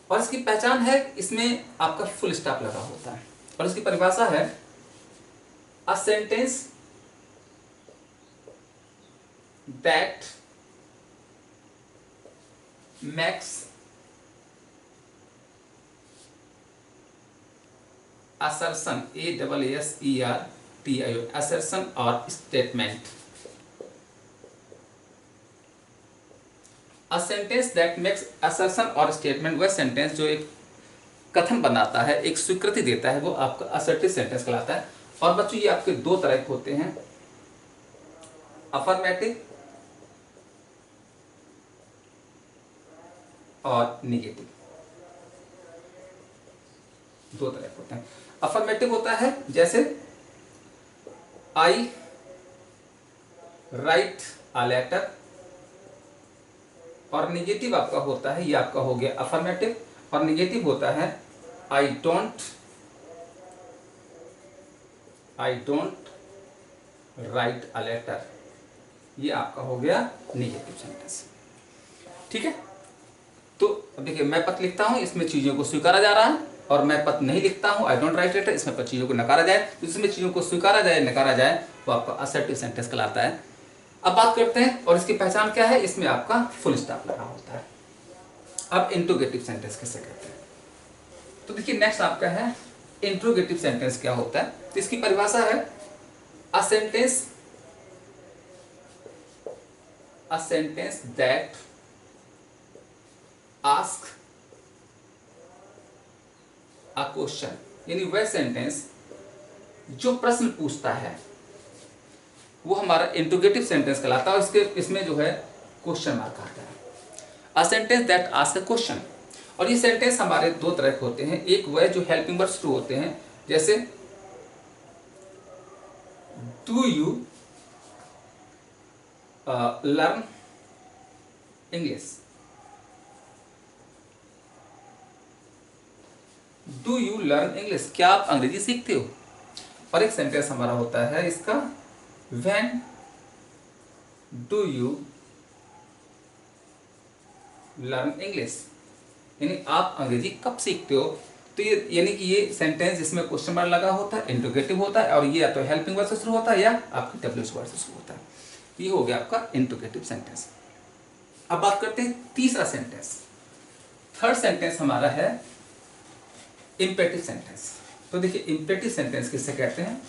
और इसकी पहचान है इसमें आपका फुल स्टॉप लगा होता है। और इसकी परिभाषा है a sentence that makes assertion, ASSERTIO, assertion और statement। A sentence that makes assertion और statement, वह सेंटेंस जो एक कथन बनाता है, एक स्वीकृति देता है, वो आपका असर्टिव सेंटेंस कहलाता है। और बच्चों ये आपके 2 तरह के होते हैं, अफर्मेटिव और निगेटिव। 2 तरह के होते हैं। अफर्मेटिव होता है जैसे आई राइट अ लेटर, और निगेटिव आपका होता है, ये आपका हो गया अफर्मेटिव, और निगेटिव होता है I don't write a letter, ये आपका हो गया निगेटिव सेंटेंस। ठीक है, तो अब देखिए मैं पत्र लिखता हूं, इसमें चीजों को स्वीकारा जा रहा है, और मैं पत्र नहीं लिखता हूं, आई डोंट राइट लेटर, इसमें चीजों को नकारा जाए। तो इसमें चीजों को स्वीकारा जाए, नकारा जाए, वो आपका असर्टिव सेंटेंस कहलाता है। अब बात करते हैं और इसकी पहचान क्या है, इसमें आपका फुल स्टॉप लगा होता है। अब इंट्रोगेटिव सेंटेंस किसे कहते हैं, तो देखिए नेक्स्ट आपका है इंट्रोगेटिव सेंटेंस क्या होता है। तो इसकी परिभाषा है a sentence that ask a question, यानी वह सेंटेंस जो प्रश्न पूछता है वो हमारा इंट्रोगेटिव सेंटेंस कहलाता है। और इसमें जो है क्वेश्चन मार्क आता है। A sentence that ask a question, और ये सेंटेंस हमारे दो तरह के होते हैं। एक वह जो हेल्पिंग वर्ब शुरू होते हैं, जैसे do you learn English, do you learn English, क्या आप अंग्रेजी सीखते हो। और एक सेंटेंस हमारा होता है इसका when do you learn English, यानी आप अंग्रेजी कब सीखते हो। तो ये यानी कि ये सेंटेंस जिसमें क्वेश्चन मार्क लगा होता है, इंट्रोगेटिव होता है, और ये या तो हेल्पिंग वर्ब से शुरू होता है या आपकी डब्ल्यूएच वर्ड से शुरू होता है। ये हो गया आपका इंट्रोगेटिव सेंटेंस। अब बात करते हैं तीसरा सेंटेंस, थर्ड सेंटेंस हमारा है इंपेरेटिव सेंटेंस। तो देखिए इंपेरेटिव सेंटेंस किससे कहते हैं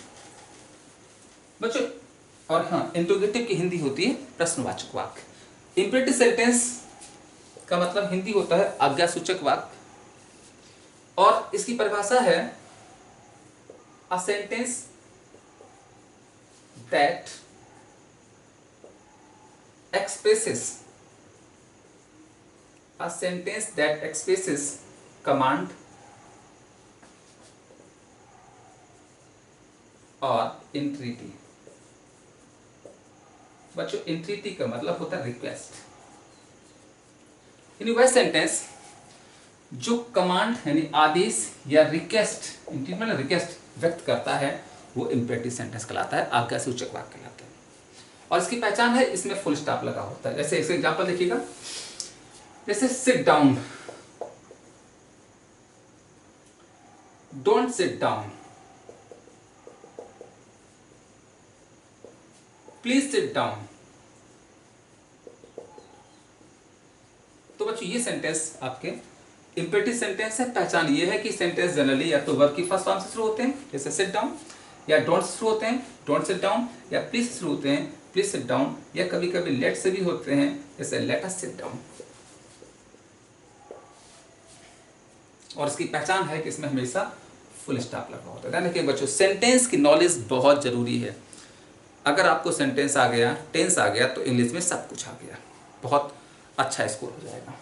बच्चों, और हाँ इंट्रोगेटिव की हिंदी होती है प्रश्नवाचक वाक्य। इंपेरेटिव सेंटेंस का मतलब हिंदी होता है आज्ञासूचक वाक्य, और इसकी परिभाषा है a sentence that expresses command और इंट्रीटी। बच्चों इंट्रीटी का मतलब होता है रिक्वेस्ट, यानी वह सेंटेंस जो कमांड यानी आदेश या रिक्वेस्ट, मतलब रिक्वेस्ट व्यक्त करता है, वो इंपेरेटिव सेंटेंस कहलाता है, आज्ञासूचक वाक्य कहलाता है। और इसकी पहचान है इसमें फुल स्टॉप लगा होता है। जैसे इसका एग्जांपल देखिएगा, जैसे sit down, don't sit down, please sit down. तो बच्चों ये सेंटेंस आपके इंपेरेटिव सेंटेंस है। पहचान ये है कि सेंटेंस जनरली या तो वर्ब की फर्स्ट फॉर्म से शुरू होते हैं, जैसे सिट डाउन, या डोंट से शुरू होते हैं, डोंट सिट डाउन, या प्लीज से शुरू होते हैं, प्लीज सिट डाउन, या कभी कभी लेट से भी होते हैं, जैसे लेट अस सिट डाउन। और इसकी पहचान है कि इसमें हमेशा फुल स्टॉप लगा होता है। यानी कि बच्चों सेंटेंस की नॉलेज बहुत जरूरी है। अगर आपको सेंटेंस आ गया, टेंस आ गया, तो इंग्लिश में सब कुछ आ गया, बहुत अच्छा स्कोर हो जाएगा।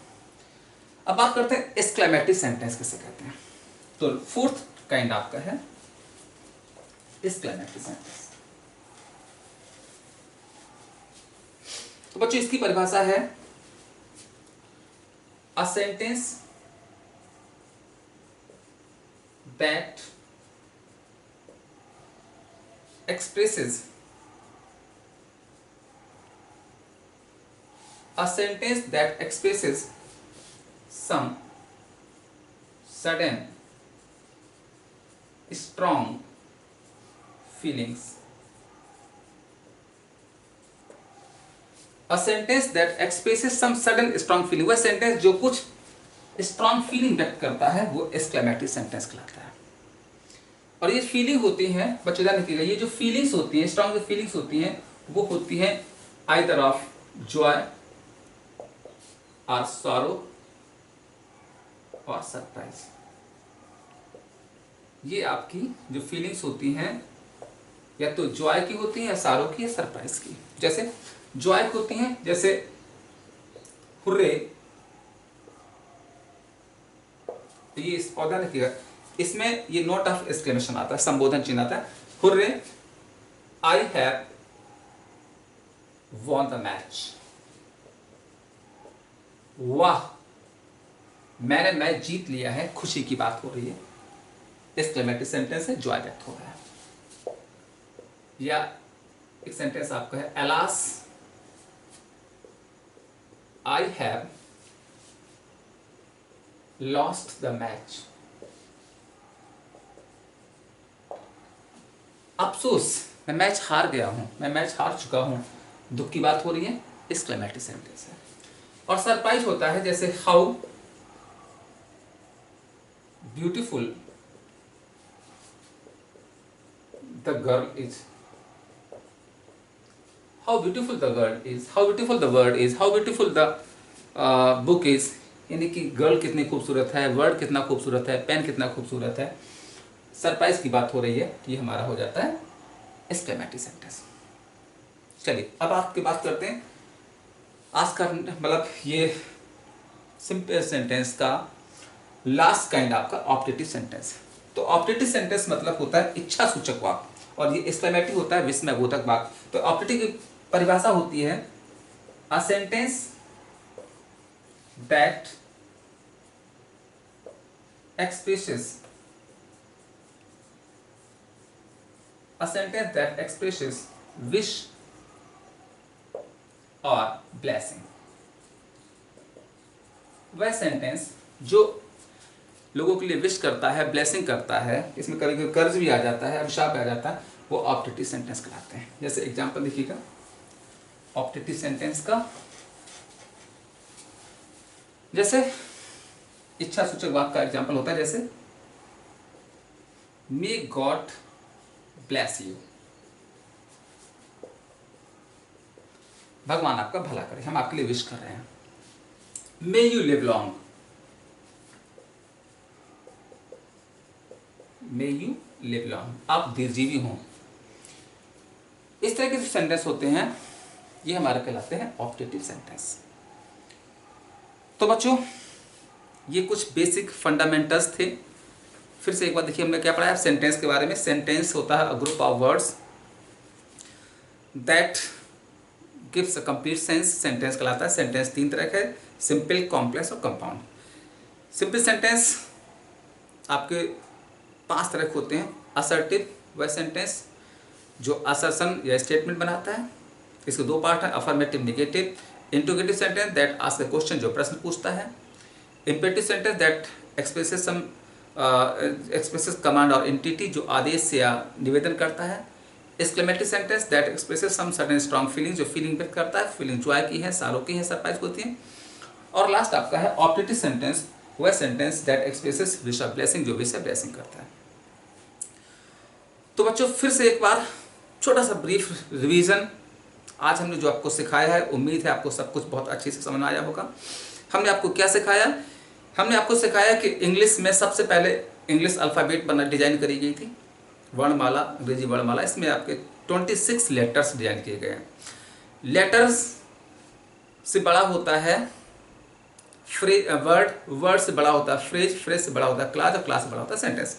अब बात करते हैं एक्सक्लेमेटरी सेंटेंस किसे कहते हैं। तो फोर्थ काइंड आपका है एक्सक्लेमेटरी सेंटेंस। तो बच्चों इसकी परिभाषा है a sentence that expresses some sudden strong feelings। A sentence that expresses some sudden strong feeling, वह सेंटेंस जो कुछ स्ट्रॉन्ग फीलिंग व्यक्त करता है, वो एक्सक्लेमेटरी सेंटेंस कहलाता है। और ये फीलिंग होती हैं बच्चों ध्यान रखिएगा, ये जो फीलिंग्स होती हैं, स्ट्रॉन्ग जो फीलिंग्स होती हैं, वो होती हैं आइदर ऑफ जॉय और सॉरो और सरप्राइज। ये आपकी जो फीलिंग्स होती हैं या तो जॉय की होती हैं, या सारो की, या सरप्राइज की। जैसे जॉय होती हैं, जैसे हुर्रे, तो ये इस पौधा रखिएगा, इसमें ये नोट ऑफ एक्सक्लेमेशन आता है, संबोधन चिन्ह आता है, hurray I have won the match, वाह मैंने मैच जीत लिया है, खुशी की बात हो रही है, एक्सक्लेमेटरी सेंटेंस है, जॉय व्यक्त हो रहा है। या एक सेंटेंस आपका है alas I have lost the match, अफसोस मैं मैच हार गया हूँ, मैं मैच हार चुका हूँ, दुख की बात हो रही है, एक्सक्लेमेटरी सेंटेंस है। और सरप्राइज होता है जैसे how beautiful the girl is, how beautiful the girl is, how beautiful the word is, how beautiful the book is, यानी कि गर्ल कितनी खूबसूरत है, वर्ड कितना खूबसूरत है, पेन कितना खूबसूरत है। सरप्राइज की बात हो रही है, ये हमारा हो जाता है एक्सक्लेमेटरी सेंटेंस। चलिए अब आपकी बात करते हैं आज का, मतलब ये सिंपल सेंटेंस का लास्ट काइंड आपका ऑप्टेटिव सेंटेंस। तो ऑप्टेटिव सेंटेंस मतलब होता है इच्छा सूचक वाक्य, और ये एक्सक्लेमेटरी होता है विस्मयबोधक वाक्य। तो ऑप्टेटिव की परिभाषा होती है a sentence that expresses a sentence that expresses wish or blessing। वह सेंटेंस जो लोगों के लिए विश करता है, ब्लेसिंग करता है, इसमें कभी कभी कर्ज भी आ जाता है, अभिशाप भी आ जाता है, वो ऑप्टेटिव सेंटेंस कहलाते हैं। जैसे एग्जांपल देखिएगा ऑप्टेटिव सेंटेंस का, जैसे इच्छा सूचक वाक्य का एग्जांपल होता है जैसे मे गॉड ब्लेस यू, भगवान आपका भला करे, हम आपके लिए विश कर रहे हैं। May you live long, may you live long, आप दीर्घजीवी हों। इस तरह के जो सेंटेंस होते हैं ये हमारे कहलाते हैं ऑप्टेटिव सेंटेंस। तो बच्चों ये कुछ बेसिक फंडामेंटल्स थे। फिर से एक बार देखिए हमने क्या पढ़ा है सेंटेंस के बारे में। सेंटेंस होता है a group of words that gives a complete sense. Sentence कहलाता है। सेंटेंस तीन तरह का है, सिंपल, कॉम्प्लेक्स और कंपाउंड। सिंपल सेंटेंस आपके 5 तरह के होते हैं। असर्टिव वह सेंटेंस जो असर्शन या स्टेटमेंट बनाता है, इसके 2 पार्ट हैं, affirmative, negative. Interrogative sentence that ask the question, जो प्रश्न पूछता है। Imperative sentence that expresses some expresses command और एंटिटी, जो आदेश या निवेदन करता है। Exclamatory sentence that expresses some certain strong feeling, जो फीलिंग व्यक्त करता है, फीलिंग जॉय की है, सारों की है, सरप्राइज होती है। और लास्ट आपका है ऑप्टेटिव सेंटेंस, वह sentence that expresses wish of blessing, जो विश ऑफ ब्लेसिंग करता है। तो बच्चों फिर से एक बार छोटा सा ब्रीफ रिवीजन। आज हमने जो आपको सिखाया है, उम्मीद है आपको सब कुछ बहुत अच्छे से समझ में आया होगा। हमने आपको क्या सिखाया? हमने आपको सिखाया कि इंग्लिश में सबसे पहले इंग्लिश अल्फ़ाबेट बना डिजाइन करी गई थी, वर्णमाला, अंग्रेजी वर्णमाला। इसमें आपके 26 लेटर्स डिजाइन किए गए हैं। लेटर्स से बड़ा होता है फ्रेज, वर्ड से बड़ा होता है फ्रेज, फ्रेज से बड़ा होता है क्लास, और क्लास से बड़ा होता है सेंटेंस।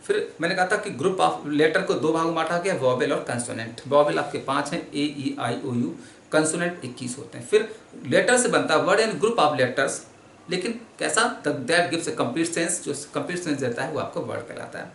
फिर मैंने कहा था कि ग्रुप ऑफ लेटर को 2 भागों में बांटा गया, वॉवेल और कंसोनेंट। वॉवेल आपके 5 हैं, ए ई आई ओ यू। कंसोनेंट 21 होते हैं। फिर लेटर से बनता है word and group of letters, लेकिन कैसा? That gives a complete sense, जो कंप्लीट सेंस देता है वो आपको वर्ड कहलाता है।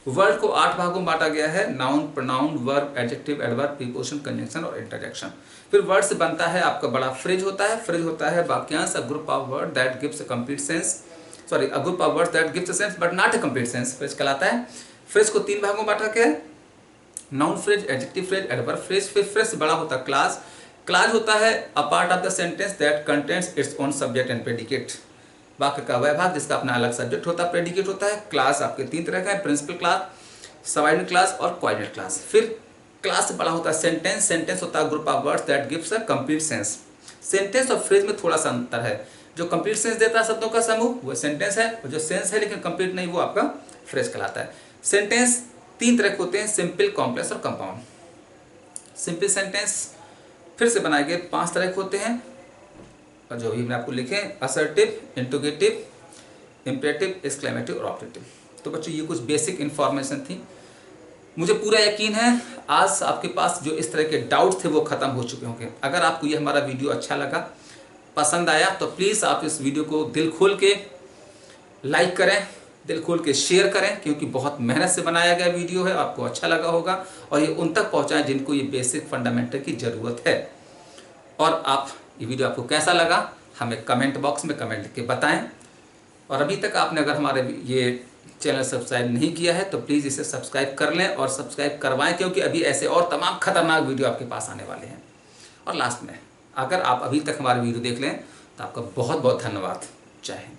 वर्ड को 8 भागों में बांटा गया है, noun, pronoun, verb, adjective, adverb, preposition, conjunction और इंटरजेक्शन। फिर वर्ड से बनता है आपका बड़ा फ्रेज होता है। फ्रेज होता है वाक्यांश, a group of word that gives a complete sense, sorry a group of words that gives a sense but not a complete sense, phrase कहलाता है। फ्रेज को 3 भागों में बांटा गया है, noun phrase, adjective phrase, adverb phrase. फिर phrase से बड़ा होता है क्लास। क्लास होता है a part of the sentence that contains its own subject and predicate, वाक्य का वह भाग जिसका अपना अलग सब्जेक्ट होता है, प्रेडिकेट होता है। क्लास आपके 3 तरह का है, प्रिंसिपल क्लास, सबऑर्डिनेट क्लास और कोऑर्डिनेट क्लास। फिर क्लास से बड़ा होता है सेंटेंस। सेंटेंस होता है group of words that gives a complete sense. Sentence और फ्रेज में थोड़ा सा अंतर है। जो कंप्लीट सेंस देता है शब्दों का समूह वो सेंटेंस है, और जो सेंस है लेकिन कंप्लीट नहीं वो आपका फ्रेज कहलाता है। सेंटेंस 3 तरह के होते हैं, सिंपल, कॉम्प्लेक्स और कंपाउंड। सिंपल सेंटेंस फिर से बनाए गए 5 तरह के होते हैं, और जो भी मैं आपको लिखे, असर्टिव, इंट्रोगेटिव, इम्पेरेटिव, एक्सक्लेमेटिव और ऑप्टेटिव। तो बच्चों ये कुछ बेसिक इन्फॉर्मेशन थी। मुझे पूरा यकीन है आज आपके पास जो इस तरह के डाउट थे वो ख़त्म हो चुके होंगे। अगर आपको ये हमारा वीडियो अच्छा लगा, पसंद आया, तो प्लीज़ आप इस वीडियो को दिल खोल के लाइक करें, दिल खोल के शेयर करें, क्योंकि बहुत मेहनत से बनाया गया वीडियो है, आपको अच्छा लगा होगा। और ये उन तक पहुँचाएँ जिनको ये बेसिक फंडामेंटल की ज़रूरत है। और आप ये वीडियो आपको कैसा लगा हमें कमेंट बॉक्स में कमेंट लिख के बताएं। और अभी तक आपने अगर हमारे ये चैनल सब्सक्राइब नहीं किया है तो प्लीज़ इसे सब्सक्राइब कर लें और सब्सक्राइब करवाएं, क्योंकि अभी ऐसे और तमाम खतरनाक वीडियो आपके पास आने वाले हैं। और लास्ट में, अगर आप अभी तक हमारे वीडियो देख लें तो आपका बहुत बहुत धन्यवाद। जय हिंद।